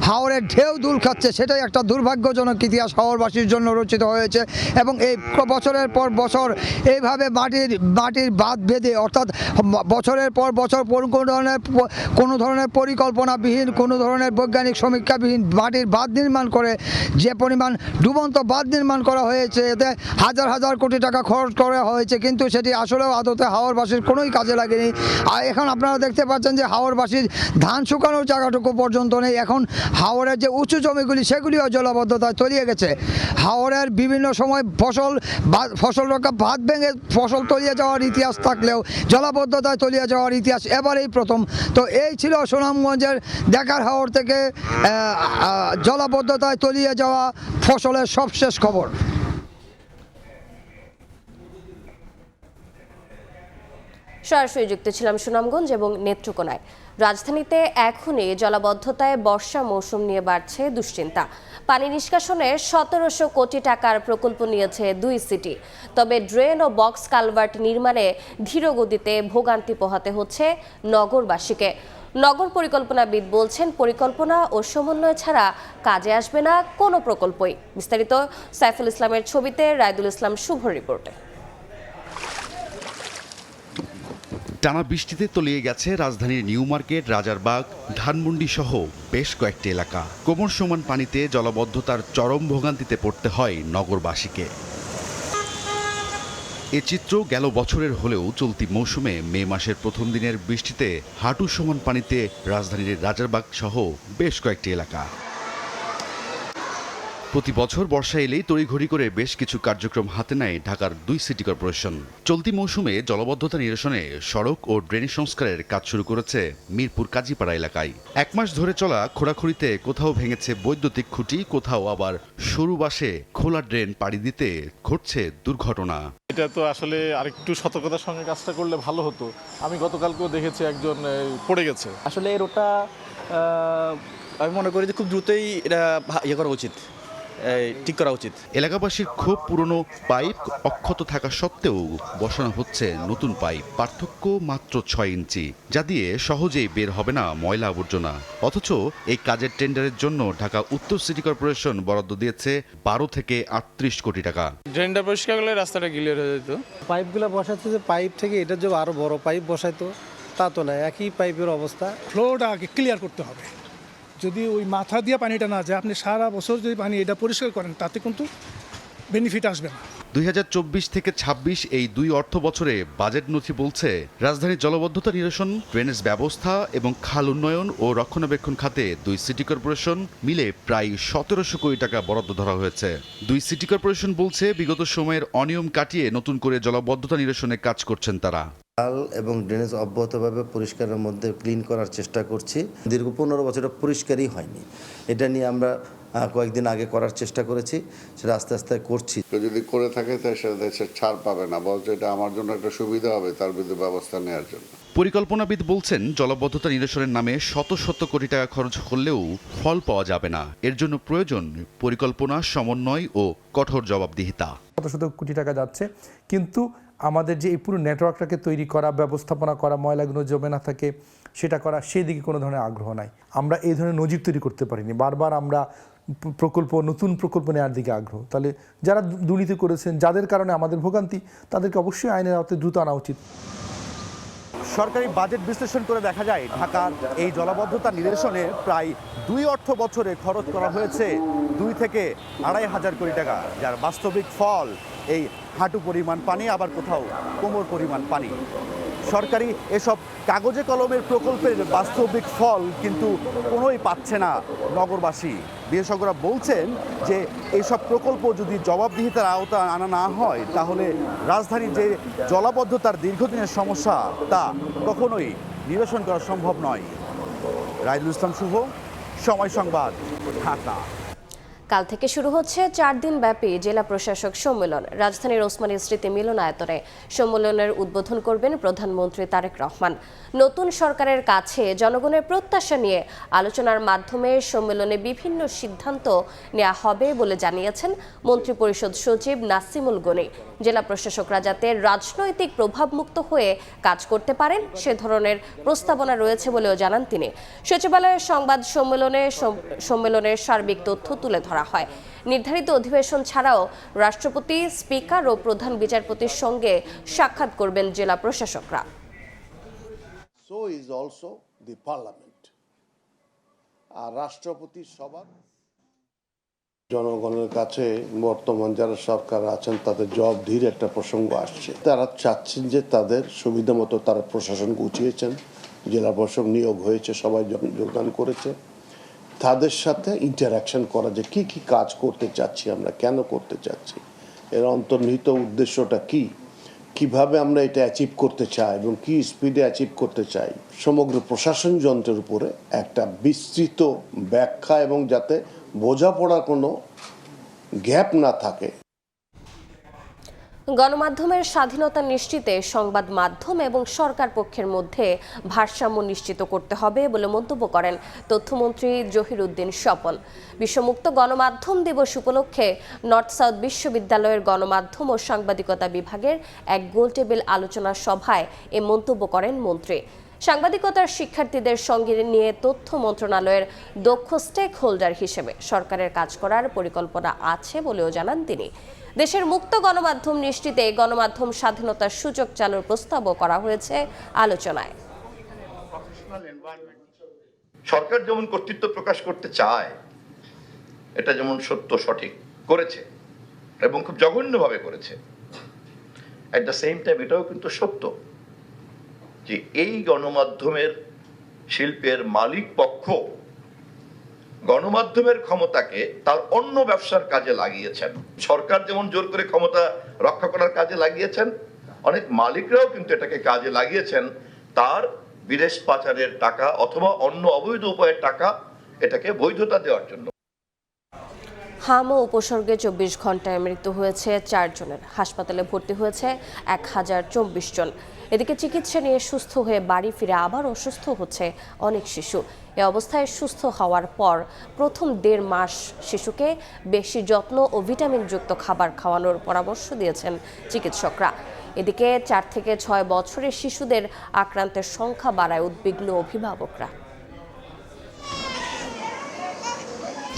হাওরের ঢেউ দুল খাচ্ছে। সেটাই একটা দুর্ভাগ্যজনক ইতিহাস হাওরবাসীর জন্য রচিত হয়েছে। এবং এই বছরের পর বছর এইভাবে মাটির বাঁধ বেঁধে, অর্থাৎ বছরের পর বছর কোনো ধরনের পরিকল্পনাবিহীন, কোনো ধরনের বৈজ্ঞানিক সমীক্ষাবিহীন মাটির বাঁধ নির্মাণ করে যে পরিমাণ ডুবন্ত বাঁধ নির্মাণ করা হয়েছে, এতে হাজার হাজার কোটি টাকা খরচ করা হয়েছে, কিন্তু সেটি আসলেও আদতে হাওরবাসীর কোনোই কাজে লাগেনি। আর এখন আপনারা দেখতে পাচ্ছেন যে হাওরবাসীর ধান শুকানোর জায়গাটুকু পর্যন্ত নেই। এখন হাওরের যে উঁচু জমিগুলি সেগুলিও জলাবদ্ধতায় তলিয়ে গেছে। হাওরের বিভিন্ন সময় ফসল রক্ষা বাঁধ ভেঙে ফসল তলিয়ে যাওয়ার ইতিহাস থাকলেও জলাবদ্ধতায় তলিয়ে যাওয়ার ইতিহাস এবারেই প্রথম। তো এই ছিল সুনামগঞ্জের দেখার হাওর থেকে জলাবদ্ধতায় তলিয়ে যাওয়া ফসলের সবশেষ খবর। সরাসরি যুক্ত ছিলাম সুনামগঞ্জ এবং নেত্রকোনায়। রাজধানীতে এখনই জলাবদ্ধতায় বর্ষা মৌসুম নিয়ে বাড়ছে দুশ্চিন্তা। পানি নিষ্কাশনের 1700 কোটি টাকার প্রকল্প নিয়েছে 2 সিটি। তবে ড্রেন ও বক্স কালভার্ট নির্মাণে ধীর গতিতে ভোগান্তি পোহাতে হচ্ছে নগরবাসীকে। নগর পরিকল্পনাবিদ বলছেন, পরিকল্পনা ও সমন্বয় ছাড়া কাজে আসবে না কোনো প্রকল্পই। বিস্তারিত সাইফুল ইসলামের ছবিতে রায়দুল ইসলাম শুভর রিপোর্টে। টানা বৃষ্টিতে তলিয়ে গেছে রাজধানীর নিউ মার্কেট, রাজারবাগ, ধানমন্ডি সহ বেশ কয়েকটি এলাকা। কোমর সমান পানিতে জলাবদ্ধতার চরম ভোগান্তিতে পড়তে হয় নগরবাসীকে। এ চিত্র গেল বছরের হলেও চলতি মৌসুমে মে মাসের প্রথম দিনের বৃষ্টিতে হাঁটু সমান পানিতে রাজধানীর রাজারবাগ সহ বেশ কয়েকটি এলাকা। প্রতি বছর বর্ষা এলেই তড়িঘড়ি করে বেশ কিছু কার্যক্রম হাতে নেয় ঢাকার 2 সিটি কর্পোরেশন। চলতি মৌসুমে জলাবদ্ধতা নিরসনে সড়ক ও ড্রেনেজ সংস্কারের কাজ শুরু করেছে মিরপুর কাজীপাড়া এলাকায়। 1 মাস ধরে চলা খোঁড়াখুড়িতে কোথাও ভেঙেছে বৈদ্যুতিক খুঁটি, কোথাও আবার সরু বাসে খোলা ড্রেন পাড়ি দিতে ঘটছে দুর্ঘটনা। এটা তো আসলে আরেকটু সতর্কতার সঙ্গে কাজটা করলে ভালো হতো। আমি গতকালকেও দেখেছি একজন পড়ে গেছে। আসলে এই রোডটা আমি মনে করি যে খুব দ্রুতই এটা করা উচিত, ঠিক করা উচিত। এলাকাবাসীর খুব পুরনো পাইপ অক্ষত থাকা সত্ত্বেও বসানো হচ্ছে নতুন পাইপ। পার্থক্য মাত্র 6 ইঞ্চি, যা দিয়ে সহজেই বের হবে না ময়লা আবর্জনা। অথচ এই কাজের টেন্ডারের জন্য ঢাকা উত্তর সিটি কর্পোরেশন বরাদ্দ দিয়েছে 12 থেকে 38 কোটি টাকা। ড্রেনটা পরিষ্কার করলে রাস্তাটা ক্লিয়ার হয়ে যেত। পাইপগুলো বসাচ্ছে যে পাইপ থেকে এটার যে আরো বড় পাইপ বসাইতো, তা তো না, একই পাইপের অবস্থা। ফ্লোটা আগে ক্লিয়ার করতে হবে। যদি ওই মাথা দিয়ে পানিটা না যায়, আপনি সারা বছর যদি পানি এটা পরিষ্কার করেন, তাতে কিন্তু বেনিফিট আসবে না। 2024 থেকে 26 এই 2 অর্থ বছরে বাজেট নথি বলছে, রাজধানীর জলাবদ্ধতা নিরসন, ড্রেনেজ ব্যবস্থা এবং খাল উন্নয়ন ও রক্ষণাবেক্ষণ খাতে 2 সিটি কর্পোরেশন মিলে প্রায় 1700 কোটি টাকা বরাদ্দ ধরা হয়েছে। 2 সিটি কর্পোরেশন বলছে, বিগত সময়ের অনিয়ম কাটিয়ে নতুন করে জলাবদ্ধতা নিরসনে কাজ করছেন তারা। খাল এবং ড্রেনেজ অব্যাহতভাবে পরিষ্কারের মধ্যে ক্লিন করার চেষ্টা করছি। দীর্ঘ 15 বছরে পরিষ্কারই হয়নি। এটা নিয়ে আমরা কয়েকদিন আগে করার চেষ্টা করেছি, সেটা আস্তে আস্তে করছি। যদি করে থাকে তাই সে ছাড় পাবে না, বলছে এটা আমার জন্য একটা সুবিধা হবে তার বিরুদ্ধে ব্যবস্থা নেওয়ার জন্য। পরিকল্পনাবিদ বলছেন, জলাবদ্ধতা নিরসনের নামে শত শত কোটি টাকা খরচ করলেও ফল পাওয়া যাবে না। এর জন্য প্রয়োজন পরিকল্পনা, সমন্বয় ও কঠোর জবাবদিহিতা। শত শত কোটি টাকা যাচ্ছে, কিন্তু আমাদের যে এই পুরো নেটওয়ার্কটাকে তৈরি করা, ব্যবস্থাপনা করা, ময়লাগুলো জমে না থাকে সেটা করা, সেই দিকে কোনো ধরনের আগ্রহ নাই। আমরা এই ধরনের নজির তৈরি করতে পারিনি। বারবার আমরা নতুন প্রকল্প নেওয়ার দিকে আগ্রহ। তাহলে যারা দুর্নীতি করেছেন, যাদের কারণে আমাদের ভোগান্তি, তাদেরকে অবশ্যই আইনের আওতায় দ্রুত আনা উচিত। সরকারি বাজেট বিশ্লেষণ করে দেখা যায়, ঢাকার এই জলাবদ্ধতা নিরসনে প্রায় 2 অর্থ বছরে খরচ করা হয়েছে 2 থেকে 2,500 কোটি টাকা, যার বাস্তবিক ফল এই হাঁটু পরিমাণ পানি, আবার কোথাও কোমর পরিমাণ পানি। সরকারি এসব কাগজে কলমের প্রকল্পের বাস্তবিক ফল কিন্তু কোনোই পাচ্ছে না নগরবাসী। বিশেষজ্ঞরা বলছেন যে এইসব প্রকল্প যদি জবাবদিহিতার আওতায় আনা না হয়, তাহলে রাজধানীর যে জলাবদ্ধতার দীর্ঘদিনের সমস্যা তা কখনোই নিরসন করা সম্ভব নয়। রায়দুল ইসলাম শুভ, সময় সংবাদ, ঢাকা। কাল থেকে শুরু হচ্ছে 4 দিন ব্যাপী জেলা প্রশাসক সম্মেলন। রাজধানীর ওসমানী স্মৃতি মিলনায়তনে সম্মেলনের উদ্বোধন করবেন প্রধানমন্ত্রী তারেক রহমান। নতুন সরকারের কাছে জনগণের প্রত্যাশা নিয়ে আলোচনার মাধ্যমে সম্মেলনে বিভিন্ন সিদ্ধান্ত নেওয়া হবে বলে জানিয়েছেন মন্ত্রিপরিষদ সচিব নাসিমুল গনি। জেলা প্রশাসকরা যাতে রাজনৈতিক প্রভাবমুক্ত হয়ে কাজ করতে পারেন সে ধরনের প্রস্তাবনা রয়েছে বলেও জানান তিনি। সচিবালয়ের সংবাদ সম্মেলনের সার্বিক তথ্য তুলে ধরা হয়। নির্ধারিত অধিবেশন ছাড়াও রাষ্ট্রপতি, স্পিকার ও প্রধান বিচারপতির সঙ্গে সাক্ষাৎ করবেন জেলা প্রশাসকরা। So is also the parliament. আর রাষ্ট্রপতি সভা জনগণের কাছে বর্তমান যারা সরকার আছেন তাদের জবাবদিহির একটা প্রসঙ্গ আসছে। তারা চাচ্ছেন যে তাদের সুবিধা মতো তারা প্রশাসন গুছিয়েছেন, জেলা প্রশাসক নিয়োগ হয়েছে, সবাই যোগদান করেছে। তাদের সাথে ইন্টারাকশন করা, যে কি কি কাজ করতে চাচ্ছি আমরা, কেন করতে চাচ্ছি, এর অন্তর্নিহিত উদ্দেশ্যটা কি, কিভাবে আমরা এটা অ্যাচিভ করতে চাই এবং কি স্পিডে অ্যাচিভ করতে চাই, সমগ্র প্রশাসন যন্ত্রের উপরে একটা বিস্তৃত ব্যাখ্যা এবং যাতে বোঝাপড়ার কোনো গ্যাপ না থাকে। গণমাধ্যমের স্বাধীনতা নিশ্চিতে সংবাদ মাধ্যম এবং সরকার পক্ষের মধ্যে ভারসাম্য নিশ্চিত করতে হবে বলে মন্তব্য করেন তথ্যমন্ত্রী জহিরুদ্দিন স্বপন। বিশ্বমুক্ত গণমাধ্যম দিবস উপলক্ষে নর্থ সাউথ বিশ্ববিদ্যালয়ের গণমাধ্যম ও সাংবাদিকতা বিভাগের এক গোলটেবিল আলোচনা সভায় এ মন্তব্য করেন মন্ত্রী। সাংবাদিকতার শিক্ষার্থীদের সঙ্গে নিয়ে তথ্য মন্ত্রণালয়ের দক্ষ স্টেক হোল্ডার হিসেবে সরকারের কাজ করার পরিকল্পনা আছে বলেও জানান তিনি। দেশের মুক্ত গণমাধ্যম নিশ্চিতে গণমাধ্যম স্বাধীনতার সুযোগ চালুর প্রস্তাবও করা হয়েছে আলোচনায়। সরকার যেমন কর্তৃত্ব প্রকাশ করতে চায়, এটা যেমন সত্য সঠিক করেছে এবং খুব জঘন্যভাবে করেছে, এট দ্য সেম টাইম এটাও কিন্তু সত্য যে এই গণমাধ্যমের শিল্পের মালিক পক্ষ গণমাধ্যমের ক্ষমতাকে তার অন্য ব্যবসার কাজে লাগিয়েছেন। সরকার যেমন জোর করে ক্ষমতা রক্ষা করার কাজে লাগিয়েছেন, অনেক মালিকরাও কিন্তু এটাকে কাজে লাগিয়েছেন তার বিদেশ পাচারের টাকা অথবা অন্য অবৈধ উপায়ের টাকা এটাকে বৈধতা দেওয়ার জন্য। হাম ও উপসর্গে 24 ঘন্টায় মৃত্যু হয়েছে 4 জনের। হাসপাতালে ভর্তি হয়েছে 1024 জন। এদিকে চিকিৎসা নিয়ে সুস্থ হয়ে বাড়ি ফিরে আবার অসুস্থ হচ্ছে অনেক শিশু। এ অবস্থায় সুস্থ হওয়ার পর প্রথম 1.5 মাস শিশুকে বেশি যত্ন ও ভিটামিনযুক্ত খাবার খাওয়ানোর পরামর্শ দিয়েছেন চিকিৎসকরা। এদিকে 4 থেকে 6 বছরের শিশুদের আক্রান্তের সংখ্যা বাড়ায় উদ্বিগ্ন অভিভাবকরা।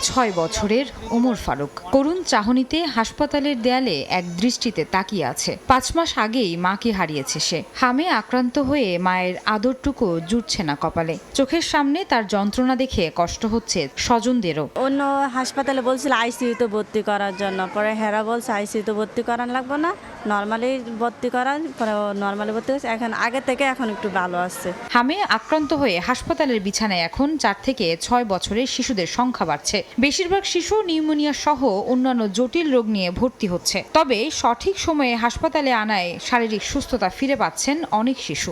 6 বছরের ওমর ফারুক করুণ চাহনিতে হাসপাতালের দেয়ালে এক দৃষ্টিতে তাকিয়ে আছে। 5 মাস আগেই মাকে হারিয়েছে সে। হামে আক্রান্ত হয়ে মায়ের আদরটুকু জুটছে না কপালে। চোখের সামনে তার যন্ত্রণা দেখে কষ্ট হচ্ছে স্বজনদেরও। অন্য হাসপাতালে বলছিল আইসিইউতে ভর্তি করার জন্য, পরে হেরা বলছে আইসিইউতে ভর্তি করান লাগবে না, নর্মালি ভর্তি করান, পরে নর্মালি ভর্তি হয়েছে। এখন আগে থেকে এখন একটু ভালো আছে। হামে আক্রান্ত হয়ে হাসপাতালের বিছানায় এখন 4 থেকে 6 বছরের শিশুদের সংখ্যা বাড়ছে। বেশিরভাগ শিশু নিউমোনিয়া সহ অন্যান্য জটিল রোগ নিয়ে ভর্তি হচ্ছে। তবে সঠিক সময়ে হাসপাতালে আনায় শারীরিক সুস্থতা ফিরে পাচ্ছেন অনেক শিশু।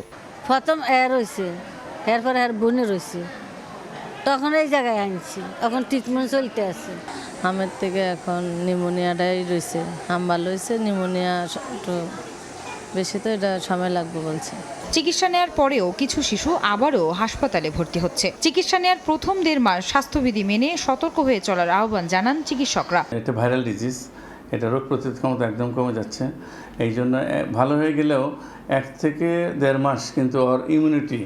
প্রথম রয়েছে, এরপর বোনে রয়েছে, তখন এই জায়গায় আনছি, এখন ট্রিটমেন্ট চলতে আছে। হামের থেকে এখন নিউমোনিয়াটাই রয়েছে, হাম ভালো হয়েছে, নিউমোনিয়া একটু বেশি, তো এটা সময় লাগবে বলছে। চিকিৎসা নেওয়ার পরেও কিছু শিশু আবারও হাসপাতালে ভর্তি হচ্ছে। চিকিৎসা নেওয়ার প্রথম 1.5 মাস স্বাস্থ্যবিধি মেনে সতর্ক হয়ে চলার আহ্বান জানান চিকিৎসকরা। এটা ভাইরাল ডিজিজ, এটা রোগ প্রতিরোধ ক্ষমতা একদম কমে যাচ্ছে। এই জন্য ভালো হয়ে গেলেও 1 থেকে 1.5 মাস কিন্তু ওর ইমিউনিটি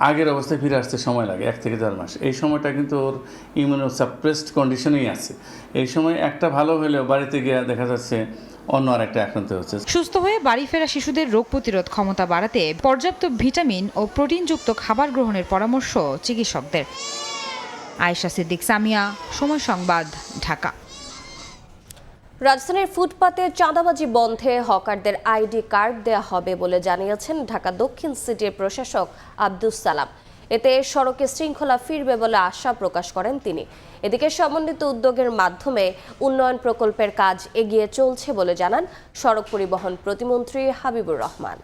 আগের অবস্থায় ফিরে আসতে সময় লাগে। 1 থেকে 1.5 মাস এই সময়টা কিন্তু ওর ইমিউনো সাপ্রেসড কন্ডিশনেই আছে। এই সময় একটা ভালো হলেও বাড়িতে গিয়ে দেখা যাচ্ছে অন্য আরেকটা আক্রান্ত হচ্ছে। সুস্থ হয়ে বাড়ি ফেরা শিশুদের রোগ প্রতিরোধ ক্ষমতা বাড়াতে পর্যাপ্ত ভিটামিন ও প্রোটিনযুক্ত খাবার গ্রহণের পরামর্শ চিকিৎসকদের। আয়েশা সিদ্দিক, সামিয়া, সময় সংবাদ, ঢাকা। রাজধানীর ফুটপাতে চাঁদাবাজি বন্ধে হকারদের আইডি কার্ড দেওয়া হবে বলে জানিয়েছেন ঢাকা দক্ষিণ সিটির প্রশাসক আব্দুস সালাম। এতে সড়কে শৃঙ্খলা ফিরবে বলে আশা প্রকাশ করেন তিনি। এদিকে সমন্বিত উদ্যোগের মাধ্যমে উন্নয়ন প্রকল্পের কাজ এগিয়ে চলছে বলে জানান সড়ক পরিবহন প্রতিমন্ত্রী হাবিবুর রহমান।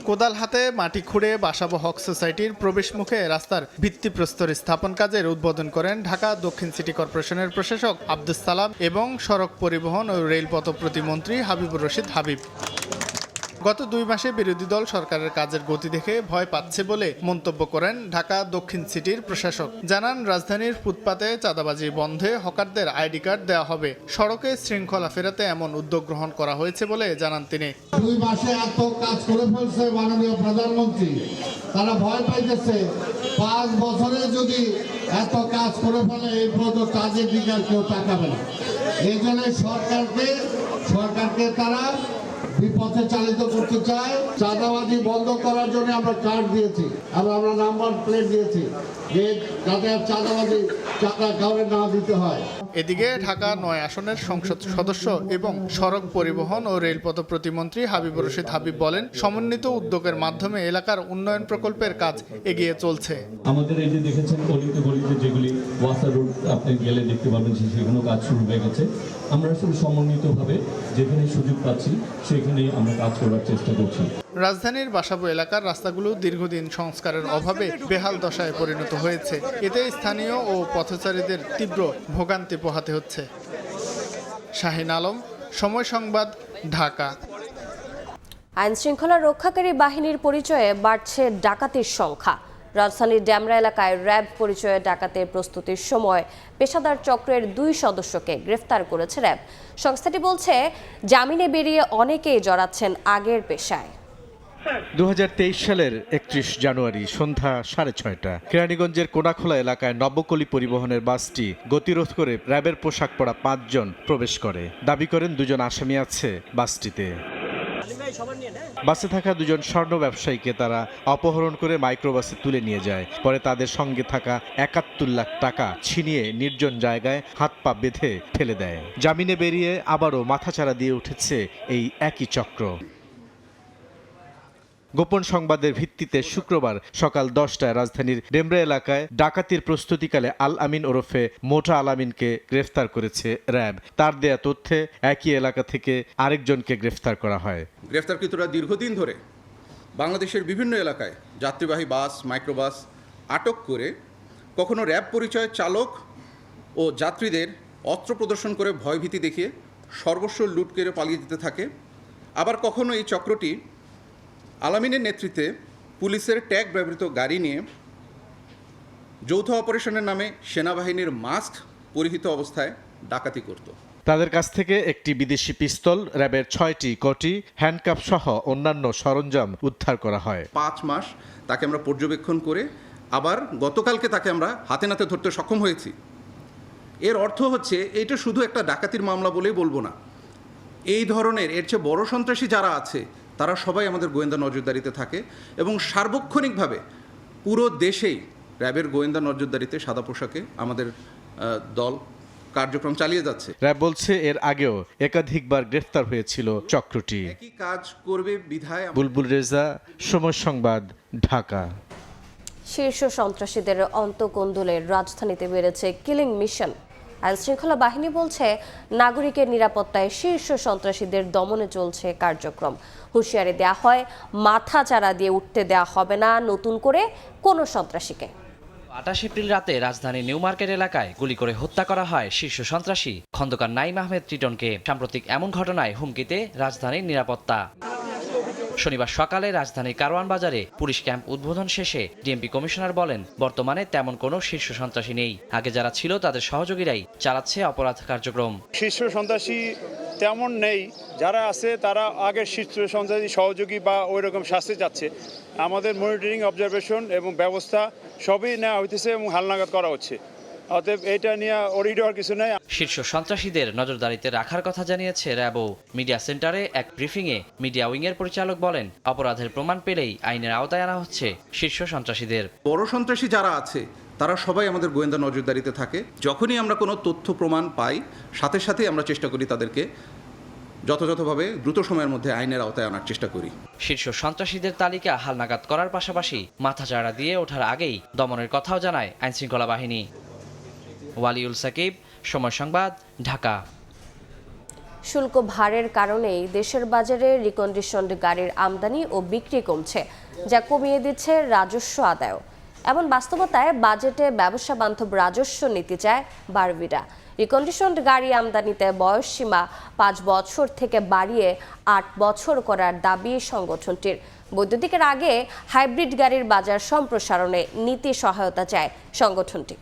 কোদাল হাতে মাটি খুঁড়ে বাসাবো হক সোসাইটির প্রবেশ মুখে রাস্তার ভিত্তিপ্রস্তর স্থাপন কাজের উদ্বোধন করেন ঢাকা দক্ষিণ সিটি কর্পোরেশনের প্রশাসক আব্দুস সালাম এবং সড়ক পরিবহন ও রেলপথ প্রতিমন্ত্রী হাবিবুর রশিদ হাবিব। গত 2 মাসে বিরোধী দল সরকারের কাজের গতি দেখে ভয় পাচ্ছে বলে মন্তব্য করেন ঢাকা দক্ষিণ সিটির প্রশাসক। জানান, রাজধানীর ফুটপাতে চাঁদাবাজি বন্ধে হকারদের আইডি কার্ড দেওয়া হবে। সড়কে শৃঙ্খলা ফেরাতে এমন উদ্যোগ গ্রহণ করা হয়েছে বলে জানান তিনি। 2 মাসে এত কাজ করে ফেলছে মাননীয় প্রধানমন্ত্রী, তারা ভয় পাইতেছে 5 বছরে যদি এত কাজ করে ফেলে এই পর্যন্ত কাজের দিকে আর কেউ তাকাবে না। এই জন্য সরকারকে তারা বিপথে চালিত করতে চায়। চাঁদাবাজি বন্ধ করার জন্য আমরা কার্ড দিয়েছি, আমরা নাম্বার প্লেট দিয়েছি যাতে চাঁদাবাজি চাঁদা কাউরে না দিতে হয়। এদিকে ঢাকা 9 আসনের সংসদ সদস্য এবং সড়ক পরিবহন ও রেলপথ প্রতিমন্ত্রী হাবিবুর রশিদ হাবিব বলেন, সমন্বিত উদ্যোগের মাধ্যমে এলাকার উন্নয়ন প্রকল্পের কাজ এগিয়ে চলছে। আমাদের এই যে দেখেছেন অলিতে গলিতে যেগুলি ওয়াসার রোড আপনি গেলে দেখতে পাবেন সেগুলো কাজ শুরু হয়ে গেছে। আমরা আসলে সমন্বিতভাবে যেখানে সুযোগ পাচ্ছি সেখানে আমরা কাজ করার চেষ্টা করছি। রাজধানীর বাসাবো এলাকার রাস্তাগুলো দীর্ঘদিন সংস্কারের অভাবে বেহাল দশায় পরিণত হয়েছে। এতে স্থানীয় ও পথচারীদের তীব্র ভোগান্তি পোহাতে হচ্ছে। শাহিন আলম, সময় সংবাদ, ঢাকা। আইনশৃঙ্খলা রক্ষাকারী বাহিনীর পরিচয়ে বাড়ছে ডাকাতির সংখ্যা। রাজধানীর ড্যামরা এলাকায় র্যাব পরিচয়ে ডাকাতের প্রস্তুতির সময় পেশাদার চক্রের 2 সদস্যকে গ্রেফতার করেছে র্যাব। সংস্থাটি বলছে, জামিনে বেরিয়ে অনেকেই জড়াচ্ছেন আগের পেশায়। 2023 সালের 31 জানুয়ারি সন্ধ্যা 6:30 কেরানীগঞ্জের কোনাখোলা এলাকায় নবকলি পরিবহনের বাসটি গতিরোধ করে র্যাবের পোশাক পরা 5 জন প্রবেশ করে। দাবি করেন 2 জন আসামি আছে বাসটিতে। বাসে থাকা 2 জন স্বর্ণ ব্যবসায়ীকে তারা অপহরণ করে মাইক্রোবাসে তুলে নিয়ে যায়। পরে তাদের সঙ্গে থাকা 71 লাখ টাকা ছিনিয়ে নির্জন জায়গায় হাত পা বেঁধে ফেলে দেয়। জামিনে বেরিয়ে আবারও মাথাচাড়া দিয়ে উঠেছে এই একই চক্র। গোপন সংবাদের ভিত্তিতে শুক্রবার সকাল 10টায় রাজধানীর ডেমরা এলাকায় ডাকাতির প্রস্তুতিকালে আল আমিন ওরফে মোটা আল আমিনকে গ্রেফতার করেছে র্যাব। তার দেয়া তথ্যে একই এলাকা থেকে আরেকজনকে গ্রেফতার করা হয়। গ্রেফতারকৃতরা দীর্ঘদিন ধরে বাংলাদেশের বিভিন্ন এলাকায় যাত্রীবাহী বাস, মাইক্রোবাস আটক করে কখনো র্যাব পরিচয় চালক ও যাত্রীদের অস্ত্র প্রদর্শন করে ভয়ভীতি দেখিয়ে সর্বস্ব লুট করে পালিয়ে যেতে থাকে। আবার কখনো এই চক্রটি আলামিনের নেতৃত্বে পুলিশের ট্যাগ ব্যবহৃত গাড়ি নিয়ে যৌথ অপারেশনের নামে সেনাবাহিনীর মাস্ক পরিহিত অবস্থায় ডাকাতি করত। তাদের কাছ থেকে একটি বিদেশি পিস্তল, র্যাবের 6টি কটি, হ্যান্ডকাপ সহ অন্যান্য সরঞ্জাম উদ্ধার করা হয়। 5 মাস তাকে আমরা পর্যবেক্ষণ করে আবার গতকালকে তাকে আমরা হাতে নাতে ধরতে সক্ষম হয়েছি। এর অর্থ হচ্ছে এটা শুধু একটা ডাকাতির মামলা বলেই বলবো না। এই ধরনের এর চেয়ে বড় সন্ত্রাসী যারা আছে তারা সবাই আমাদের গোয়েন্দা নজরদারিতে থাকে এবং সার্বক্ষণিকভাবে পুরো দেশেই র্যাবের গোয়েন্দা নজরদারিতে সাদা পোশাকে আমাদের দল কার্যক্রম চালিয়ে যাচ্ছে। র্যাব বলছে এর আগেও একাধিকবার গ্রেফতার হয়েছিল চক্রটি। একই কাজ করবে বিধায়। বুলবুল রেজা, সময় সংবাদ, ঢাকা। শীর্ষ সন্ত্রাসীদের অন্তকোন্দলে রাজধানীতে বেড়েছে কিলিং মিশন। আইনশৃঙ্খলা বাহিনী বলছে, নাগরিকের নিরাপত্তায় শীর্ষ সন্ত্রাসীদের দমনে চলছে কার্যক্রম। হুঁশিয়ারি দেয়া হয়, মাথা চাড়া দিয়ে উঠতে দেয়া হবে না নতুন করে কোনো সন্ত্রাসীকে। 28 এপ্রিল রাতে রাজধানী নিউ মার্কেট এলাকায় গুলি করে হত্যা করা হয় শীর্ষ সন্ত্রাসী খন্দকার নাইম আহমেদ টিটনকে। সাম্প্রতিক এমন ঘটনায় হুমকিতে রাজধানীর নিরাপত্তা। শনিবার সকালে রাজধানীর কারওয়ান বাজারে পুলিশ ক্যাম্প উদ্বোধন শেষে ডিএমপি কমিশনার বলেন, বর্তমানে তেমন কোনো শীর্ষ সন্ত্রাসী নেই। আগে যারা ছিল তাদের সহযোগীরাই চালাচ্ছে অপরাধ কার্যক্রম। শীর্ষ সন্ত্রাসী তেমন নেই, যারা আছে তারা আগের শীর্ষ সন্ত্রাসী সহযোগী বা ওই রকম শাস্তি যাচ্ছে। আমাদের মনিটরিং, অবজারভেশন এবং ব্যবস্থা সবই নেওয়া হইতেছে এবং হালনাগাদ করা হচ্ছে। অতএব এটা নিয়ে অরিড হওয়ার কিছু নেই। শীর্ষ সন্ত্রাসীদের নজরদারিতে রাখার কথা জানিয়েছে র্যাবও। মিডিয়া সেন্টারে এক ব্রিফিংয়ে মিডিয়া উইংয়ের পরিচালক বলেন, অপরাধের প্রমাণ পেলেই আইনের আওতায় আনা হচ্ছে শীর্ষ সন্ত্রাসীদের। বড় সন্ত্রাসী যারা আছে তারা সবাই আমাদের গোয়েন্দা নজরদারিতে থাকে। যখনই আমরা কোনো তথ্য প্রমাণ পাই, সাথে সাথে আমরা চেষ্টা করি তাদেরকে যথাযথভাবে দ্রুত সময়ের মধ্যে আইনের আওতায় আনার চেষ্টা করি। শীর্ষ সন্ত্রাসীদের তালিকা হালনাগাদ করার পাশাপাশি মাথাচাড়া দিয়ে ওঠার আগেই দমনের কথাও জানায় আইনশৃঙ্খলা বাহিনী। ওয়ালিউল সাকিব, সময় সংবাদ, ঢাকা। শুল্ক ভারের কারণেই দেশের বাজারে রিকন্ডিশনড গাড়ির আমদানি ও বিক্রি কমছে, যা কমিয়ে দিচ্ছে রাজস্ব আদায়। এমন বাস্তবতায় বাজেটে ব্যবসা বান্ধব রাজস্ব নীতি চায় বারবিডা। রিকন্ডিশনড গাড়ি আমদানিতে বয়সসীমা 5 বছর থেকে বাড়িয়ে 8 বছর করার দাবি সংগঠনটির। বৈদ্যুতিকের আগে হাইব্রিড গাড়ির বাজার সম্প্রসারণে নীতি সহায়তা চায় সংগঠনটি।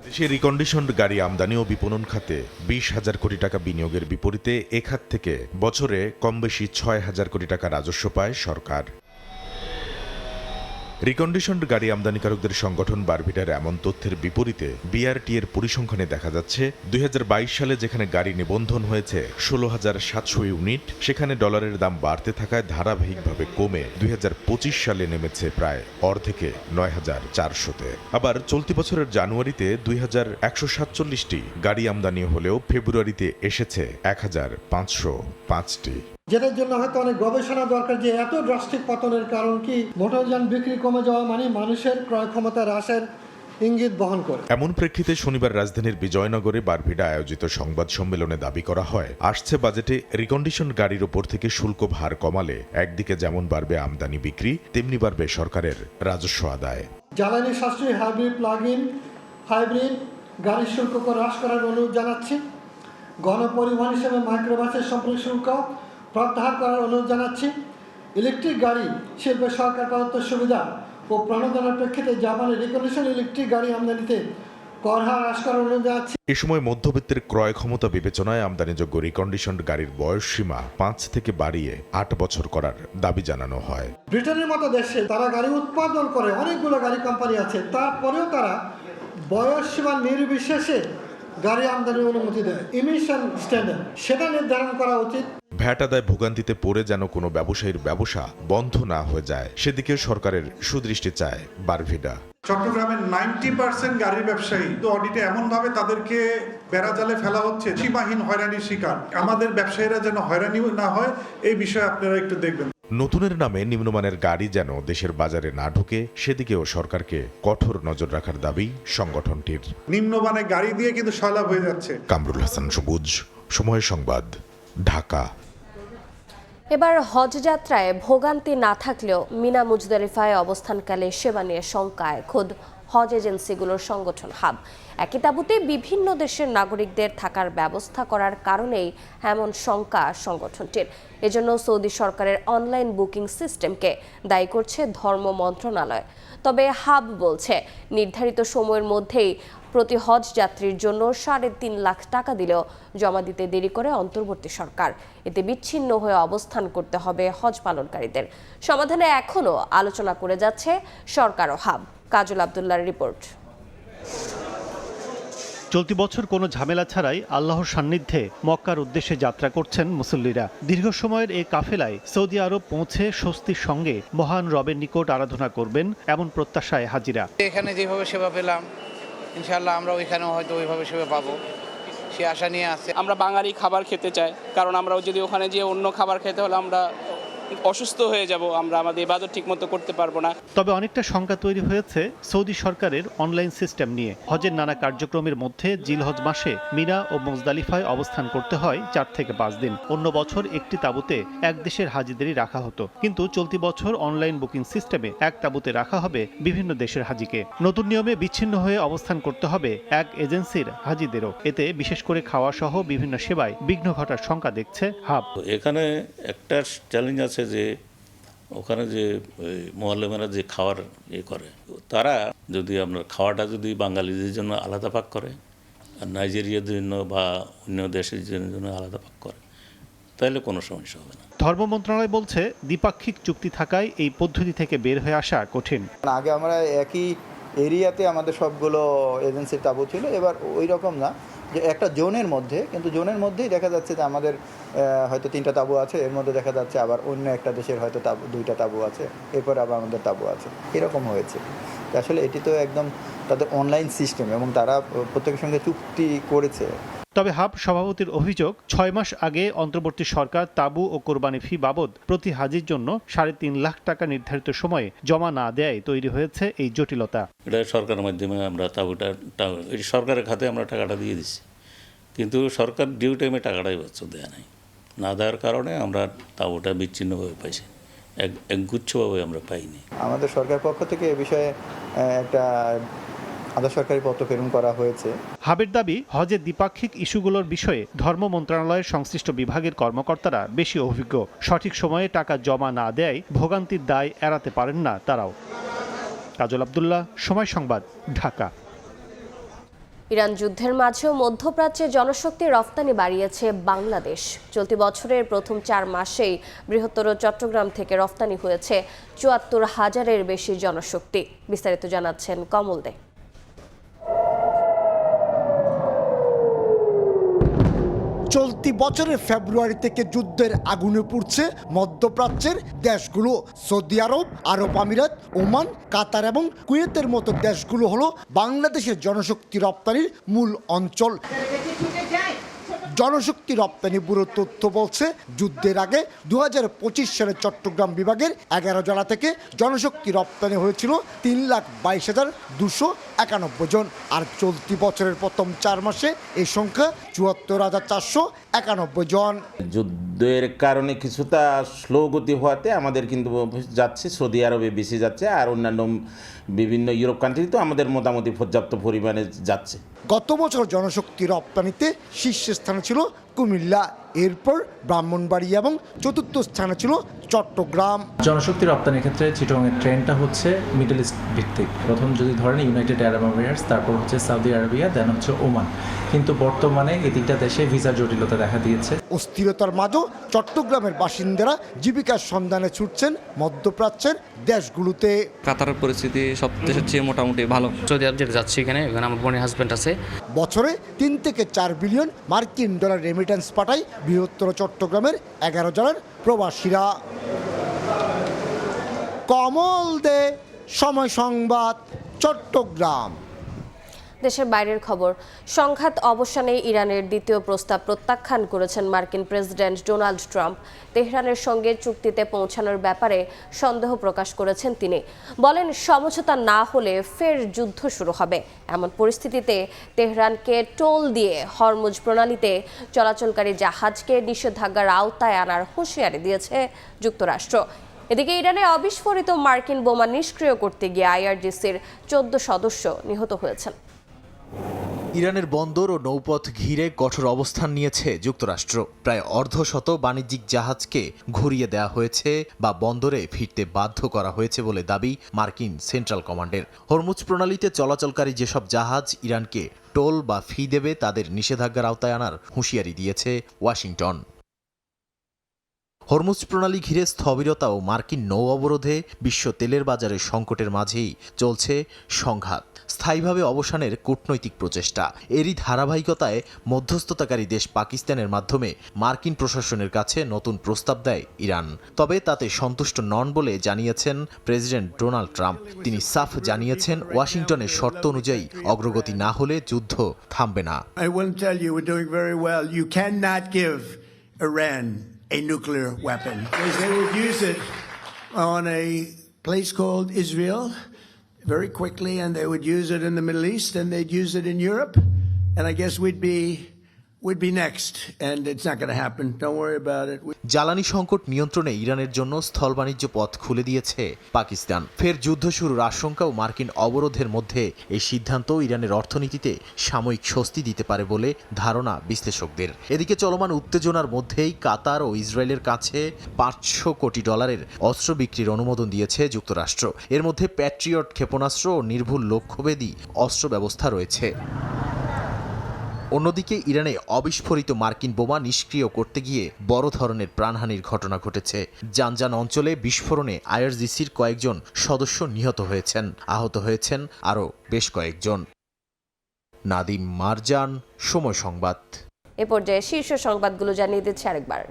দেশে রিকন্ডিশনড গাড়ি আমদানি ও বিপণন খাতে 20,000 কোটি টাকা বিনিয়োগের বিপরীতে এ খাত থেকে বছরে কম বেশি 6,000 কোটি টাকা রাজস্ব পায় সরকার। রিকন্ডিশনড গাড়ি আমদানিকারকদের সংগঠন বারবিডার এমন তথ্যের বিপরীতে বিআরটি এর পরিসংখ্যানে দেখা যাচ্ছে 2022 সালে যেখানে গাড়ি নিবন্ধন হয়েছে 16,700 ইউনিট, সেখানে ডলারের দাম বাড়তে থাকায় ধারাবাহিকভাবে কমে 2025 সালে নেমেছে প্রায় অর্ধেকে 9,400-তে। আবার চলতি বছরের জানুয়ারিতে 2,147টি গাড়ি আমদানি হলেও ফেব্রুয়ারিতে এসেছে 1,505টি। যেটার জন্য হয়তো অনেক গবেষণা দরকার যে এত ড্রাস্টিক পতনের কারণ কি, মোটরযান বিক্রি কমে যাওয়া মানে মানুষের ক্রয় ক্ষমতা হ্রাসের ইঙ্গিত বহন করে। এমন প্রেক্ষিতে শনিবার রাজধানীর বিজয়নগরে বারবিডা আয়োজিত সংবাদ সম্মেলনে দাবি করা হয়, আসছে বাজেটে রিকন্ডিশন গাড়ির ওপর থেকে শুল্ক ভার কমালে একদিকে যেমন বাড়বে আমদানি বিক্রি, তেমনি বাড়বে সরকারের রাজস্ব আদায়। জ্বালানি সাশ্রয়ী হাইব্রিড গাড়ির শুল্ক হ্রাস করার অনুরোধ জানাচ্ছি। গণপরিবহন হিসেবে মাইক্রোবাসের সম্পর্ক শুল্ক প্রত্যাহার করার অনুরোধ জানাচ্ছি। ইলেকট্রিক গাড়ি শিল্পে সরকার প্রদত্ত সুবিধা ও প্রণোদনার প্রেক্ষিতে জাপানের রিকন্ডিশন ইলেকট্রিক গাড়ি আমদানিতে কর হার হ্রাস করার অনুরোধ জানাচ্ছি। এ সময় মধ্যবিত্তের ক্রয় ক্ষমতা বিবেচনায় আমদানিযোগ্য রিকন্ডিশনড গাড়ির বয়স সীমা 5 থেকে বাড়িয়ে 8 বছর করার দাবি জানানো হয়। ব্রিটেনের মতো দেশে তারা গাড়ি উৎপাদন করে, অনেকগুলো গাড়ি কোম্পানি আছে, তারপরেও তারা বয়স সীমা নির্বিশেষে গাড়ি আমদানির অনুমতি দেয়। ইমিশন স্ট্যান্ডার্ড সেটা নির্ধারণ করা উচিত। ভ্যাট আদায় ভোগান্তিতে পড়ে যেন কোনো ব্যবসায়ীর ব্যবসা বন্ধ না হয়ে যায়, সেদিকে সরকারের সুদৃষ্টি চায় বারবিডা। চট্টগ্রামের 90% গাড়ির ব্যবসায়ী তো অডিটে এমন ভাবে তাদেরকে বেড়াজালে ফেলা হচ্ছে, সীমাহীন হয়রানির শিকার। আমাদের ব্যবসায়ীরা যেন হয়রানি না হয় এই বিষয়ে আপনারা একটু দেখবেন। নতুনের নামে নিম্নমানের গাড়ি যেন দেশের বাজারে না ঢুকে, সেদিকেও সরকারকে কঠোর নজর রাখার দাবি সংগঠনটির। নিম্নমানের গাড়ি দিয়ে কিন্তু সয়লাভ হয়ে যাচ্ছে। কামরুল হাসান সবুজ, সময় সংবাদ, ঢাকা। এবার হজ যাত্রায় ভোগান্তি না থাকলেও মিনা মুজদালিফায় অবস্থানকালে সেবা নিয়ে শঙ্কায় খোদ হজ এজেন্সিগুলোর সংগঠন হাব। একই তাঁবুতে বিভিন্ন দেশের নাগরিকদের থাকার ব্যবস্থা করার কারণেই এমন শঙ্কা সংগঠনটির। এজন্য সৌদি সরকারের অনলাইন বুকিং সিস্টেমকে দায়ী করছে ধর্ম মন্ত্রণালয়। তবে হাব বলছে, নির্ধারিত সময়ের মধ্যেই প্রতি হজ যাত্রীর জন্য 3.5 লাখ টাকা দিলেও জমা দিতে দেরি করে অন্তর্বর্তী সরকার। এতে বিচ্ছিন্ন হয়ে অবস্থান করতে হবে হজ পালনকারীদের। সমাধানে এখনও আলোচনা করে যাচ্ছে সরকার ও হাব। কাজল আব্দুল্লাহর রিপোর্ট। চলতি বছর কোনো ঝামেলা ছাড়াই আল্লাহর সান্নিধ্যে মক্কার উদ্দেশ্যে যাত্রা করছেন মুসল্লিরা। দীর্ঘ সময়ের এই কাফেলায় সৌদি আরব পৌঁছে স্বস্তির সঙ্গে মহান রবের নিকট আরাধনা করবেন, এমন প্রত্যাশায় হাজিরা। এখানে যেভাবে সেবা পেলাম, ইনশাআল্লাহ আমরা ওইখানেও হয়তো ওইভাবে সেবা পাবো, সে আশা নিয়ে আছে। আমরা বাঙালি খাবার খেতে চাই, কারণ আমরা যদি ওখানে গিয়ে অন্য খাবার খেতে হলে আমরা অসুস্থ হয়ে যাব, আমরা আমাদের ইবাদত ঠিকমতো করতে পারবো না। তবে অনেকটা শঙ্কা তৈরি হয়েছে সৌদি সরকারের অনলাইন সিস্টেম নিয়ে। হজের নানা কার্যক্রমের মধ্যে জিলহজ মাসে মিনা ও মুজদালিফায় অবস্থান করতে হয় 4 থেকে 5 দিন। অন্য বছর একটি তাঁবুতে এক দেশের হাজিদেরই রাখা হতো, কিন্তু চলতি বছর অনলাইন বুকিং সিস্টেমে এক তাঁবুতে রাখা হবে বিভিন্ন দেশের হাজিকে। নতুন নিয়মে বিচ্ছিন্ন হয়ে অবস্থান করতে হবে এক এজেন্সির হাজিদেরও। এতে বিশেষ করে খাওয়া সহ বিভিন্ন সেবায় বিঘ্ন ঘটার শঙ্কা দেখছে হাব। এখানে একটা চ্যালেঞ্জ আছে যে ওখানে যে মোয়াল্লেমেরা যে খাওয়ার করে, তারা যদি আপনার খাওয়াটা যদি বাঙালিদের জন্য আলাদা পাক করে আর নাইজেরিয়ার জন্য বা অন্য দেশের জন্য আলাদা পাক করে, তাহলে কোনো সমস্যা হবে না। ধর্ম মন্ত্রণালয় বলছে, দ্বিপাক্ষিক চুক্তি থাকায় এই পদ্ধতি থেকে বের হয়ে আসা কঠিন। আগে আমরা একই এরিয়াতে আমাদের সবগুলো এজেন্সির তাঁবু ছিল, এবার ওই রকম না যে একটা জোনের মধ্যে, কিন্তু জোনের মধ্যেই দেখা যাচ্ছে যে আমাদের হয়তো 3টা তাঁবু আছে, এর মধ্যে দেখা যাচ্ছে আবার অন্য একটা দেশের হয়তো 2টা তাঁবু আছে, এরপর আবার আমাদের তাঁবু আছে, এরকম হয়েছে। আসলে এটি তো একদম তাদের অনলাইন সিস্টেম এবং তারা প্রত্যেকের সঙ্গে চুক্তি করেছে। তবে হাব সভাপতির অভিযোগ, 6 মাস আগে অন্তর্বর্তী সরকার তাঁবু ও কোরবানি ফি বাবদ প্রতি হাজির জন্য 3.5 লাখ টাকা নির্ধারিত সময়ে জমা না দেয় তৈরি হয়েছে এই জটিলতা। এটা সরকারের মাধ্যমে আমরা তাঁবুটা সরকারের খাতে আমরা টাকাটা দিয়ে দিচ্ছি, কিন্তু সরকার ডিউ টাইমে টাকাটা এবছর দেয় নাই, না দেওয়ার কারণে আমরা তাঁবুটা বিচ্ছিন্নভাবে পাইছি, একগুচ্ছভাবে আমরা পাইনি। আমাদের সরকার পক্ষ থেকে এ বিষয়ে একটা আধা সরকারি পত্র প্রেরণ করা হয়েছে। হাবের দাবি, হজের দ্বিপাক্ষিক ইস্যুগুলোর বিষয়ে ধর্ম মন্ত্রণালয়ের সংশ্লিষ্ট বিভাগের কর্মকর্তারা বেশি অভিজ্ঞ। সঠিক সময়ে টাকা জমা না দেয় ভোগান্তির দায় এড়াতে পারেন না তারাও। কাজল আব্দুল্লাহ, সময় সংবাদ, ঢাকা। ইরান যুদ্ধের মাঝেও মধ্যপ্রাচ্যে জনশক্তি রফতানি বাড়িয়েছে বাংলাদেশ। চলতি বছরের প্রথম 4 মাসেই বৃহত্তর চট্টগ্রাম থেকে রফতানি হয়েছে ৭৪,০০০-এর বেশি জনশক্তি। বিস্তারিত জানাচ্ছেন কমল দে। চলতি বছরের ফেব্রুয়ারি থেকে যুদ্ধের আগুনে পুড়ছে মধ্যপ্রাচ্যের দেশগুলো। সৌদি আরব, আরব আমিরাত, ওমান, কাতার এবং কুয়েতের মতো দেশগুলো হলো বাংলাদেশের জনশক্তি রপ্তানির মূল অঞ্চল। জনশক্তি রপ্তানি ব্যুরোর তথ্য বলছে, যুদ্ধের আগে 2025 সালে চট্টগ্রাম বিভাগের 11 জেলা থেকে জনশক্তি রপ্তানি হয়েছিল 3,22,291 জন। আর চলতি বছরের প্রথম 4 মাসে এই সংখ্যা 74,491 জন। যুদ্ধের কারণে কিছুটা স্লো গতি হওয়াতে আমাদের কিন্তু যাচ্ছে, সৌদি আরবে বেশি যাচ্ছে, আর অন্যান্য বিভিন্ন ইউরোপ কান্ট্রি তো আমাদের মোটামুটি পর্যাপ্ত পরিমাণে যাচ্ছে। গত বছর জনশক্তি রপ্তানিতে শীর্ষস্থানে ছিল কুমিল্লা, এরপর ব্রাহ্মণবাড়িয়া এবং চতুর্থ স্থানে ছিল চট্টগ্রাম। জনশক্তি রপ্তানির ক্ষেত্রে চিটগংয়ের ট্রেন্ডটা হচ্ছে মিডল ইস্ট ভিত্তিক। প্রথম যদি ধরেন ইউনাইটেড আরব এমিরেটস, তারপর হচ্ছে সৌদি আরবিয়া, দেন হচ্ছে ওমান। কিন্তু বর্তমানে এই 3টা দেশে ভিসা জটিলতা দেখা দিয়েছে। অস্থিরতার মাঝেও চট্টগ্রামের বাসিন্দারা জীবিকার সন্ধানে ছুটছেন মধ্যপ্রাচ্যের দেশগুলোতে। কাতারের পরিস্থিতি সব দেশের চেয়ে মোটামুটি ভালো। সৌদি আরব যেতে যাচ্ছি, এখানে আমার বোনের হাজব্যান্ড আছে। বছরে 3 থেকে 4 বিলিয়ন মার্কিন ডলার রেমিটেন্স পাঠায় বৃহত্তর চট্টগ্রামের 11 জেলার প্রবাসীরা। কমল দে, সময় সংবাদ, চট্টগ্রাম। দেশের বাইরের খবর, সংঘাত অবসানে ইরানের দ্বিতীয় প্রস্তাব প্রত্যাখ্যান করেছেন মার্কিন প্রেসিডেন্ট ডোনাল্ড ট্রাম্প। তেহরানের সঙ্গে চুক্তিতে পৌঁছানোর ব্যাপারে সন্দেহ প্রকাশ করেছেন তিনি। বলেন, সমঝোতা না হলে ফের যুদ্ধ শুরু হবে। এমন পরিস্থিতিতে তেহরানকে টোল দিয়ে হরমুজ প্রণালীতে চলাচলকারী জাহাজকে নিষেধাজ্ঞার আওতায় আনার হুঁশিয়ারি দিয়েছে যুক্তরাষ্ট্র। এদিকে ইরানে অবিস্ফোরিত মার্কিন বোমা নিষ্ক্রিয় করতে গিয়ে IRGC-র 14 সদস্য নিহত হয়েছেন। ইরানের বন্দর ও নৌপথ ঘিরে কঠোর অবস্থান নিয়েছে যুক্তরাষ্ট্র। প্রায় অর্ধশত বাণিজ্যিক জাহাজকে ঘুরিয়ে দেওয়া হয়েছে বা বন্দরে ফিরতে বাধ্য করা হয়েছে বলে দাবি মার্কিন সেন্ট্রাল কমান্ডের। হরমুজ প্রণালীতে চলাচলকারী যেসব জাহাজ ইরানকে টোল বা ফি দেবে, তাদের নিষেধাজ্ঞার আওতায় আনার হুঁশিয়ারি দিয়েছে ওয়াশিংটন। হরমুজ প্রণালী ঘিরে স্থবিরতা ও মার্কিন নৌ অবরোধে বিশ্ব তেলের বাজারের সংকটের মাঝেই চলছে সংঘাত। স্থায়ীভাবে অবসানের কূটনৈতিক প্রচেষ্টা। এরই ধারাবাহিকতায় মধ্যস্থতাকারী দেশ পাকিস্তানের মাধ্যমে মার্কিন প্রশাসনের কাছে নতুন প্রস্তাব দেয় ইরান। তবে তাতে সন্তুষ্ট নন বলে জানিয়েছেন প্রেসিডেন্ট ডোনাল্ড ট্রাম্প। তিনি সাফ জানিয়েছেন, ওয়াশিংটনের শর্ত অনুযায়ী অগ্রগতি না হলে যুদ্ধ থামবে না। A nuclear weapon. They would use it on a place called Israel very quickly, and they would use it in the Middle East, and they'd use it in Europe, and I guess we'd be next, and it's not going to happen. Don't worry about it. জ্বালানি সংকট নিয়ন্ত্রণে ইরানের জন্য স্থল বাণিজ্য পথ খুলে দিয়েছে পাকিস্তান। ফের যুদ্ধ শুরুর আশঙ্কা ও মার্কিন অবরোধের মধ্যে এই সিদ্ধান্ত ইরানের অর্থনীতিতে সাময়িক স্বস্তি দিতে পারে বলে ধারণা বিশ্লেষকদের। এদিকে চলমান উত্তেজনার মধ্যেই কাতার ও ইসরায়েলের কাছে $500 কোটি অস্ত্র বিক্রির অনুমোদন দিয়েছে যুক্তরাষ্ট্র। এর মধ্যে প্যাট্রিয়ট ক্ষেপণাস্ত্র ও নির্ভুল লক্ষ্যভেদী অস্ত্র ব্যবস্থা রয়েছে। অন্যদিকে ইরানে অবিস্ফোরিত মার্কিন বোমা নিষ্ক্রিয় করতে গিয়ে বড় ধরনের প্রাণহানির ঘটনা ঘটেছে। জানজান অঞ্চলে বিস্ফোরণে IRGC-র কয়েকজন সদস্য নিহত হয়েছেন, আহত হয়েছেন আরও বেশ কয়েকজন। নাদিম মারজান, সময় সংবাদ। এ পর্যায়ে শীর্ষ সংবাদগুলো জানিয়ে দিচ্ছে আরেকবার।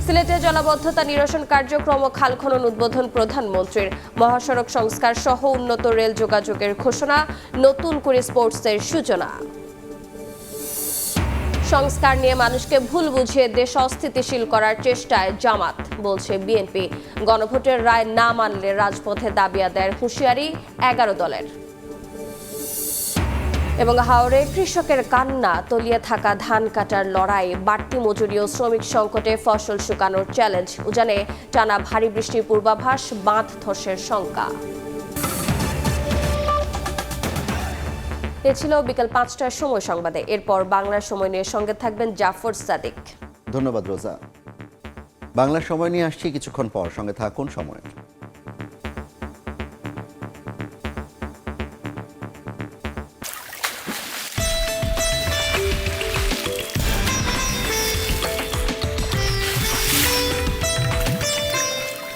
সিলেটে জলাবদ্ধতা নিরসন কার্যক্রম ও খাল খনন উদ্বোধন প্রধানমন্ত্রীর। মহাসড়ক সংস্কার সহ উন্নত রেল যোগাযোগের ঘোষণা, নতুন করে স্পোর্টসের সূচনা। সংস্কার নিয়ে মানুষকে ভুল বুঝিয়ে দেশ অস্থিতিশীল করার চেষ্টায় জামাত, বলছে বিএনপি। গণভোটের রায় না মানলে রাজপথে দাবি আদায়ের হুঁশিয়ারি 11 দলের। এবং হাওড়ে কৃষকের কান্না, তলিয়ে থাকা ধান কাটার লড়াই, বাড়তি মজুরি ও শ্রমিক সংকটে ফসল শুকানোর চ্যালেঞ্জ। উজানে টানা ভারী বৃষ্টির পূর্বাভাস, বাঁধ ধসের শঙ্কা। এ ছিল বিকেল 5টার সময় সংবাদে। এরপর বাংলার সময় নিয়ে সঙ্গে থাকবেন জাফর সাদিক। ধন্যবাদ রোজা। বাংলার সময় নিয়ে আসছি কিছুক্ষণ পর, সঙ্গে থাকুন সময়।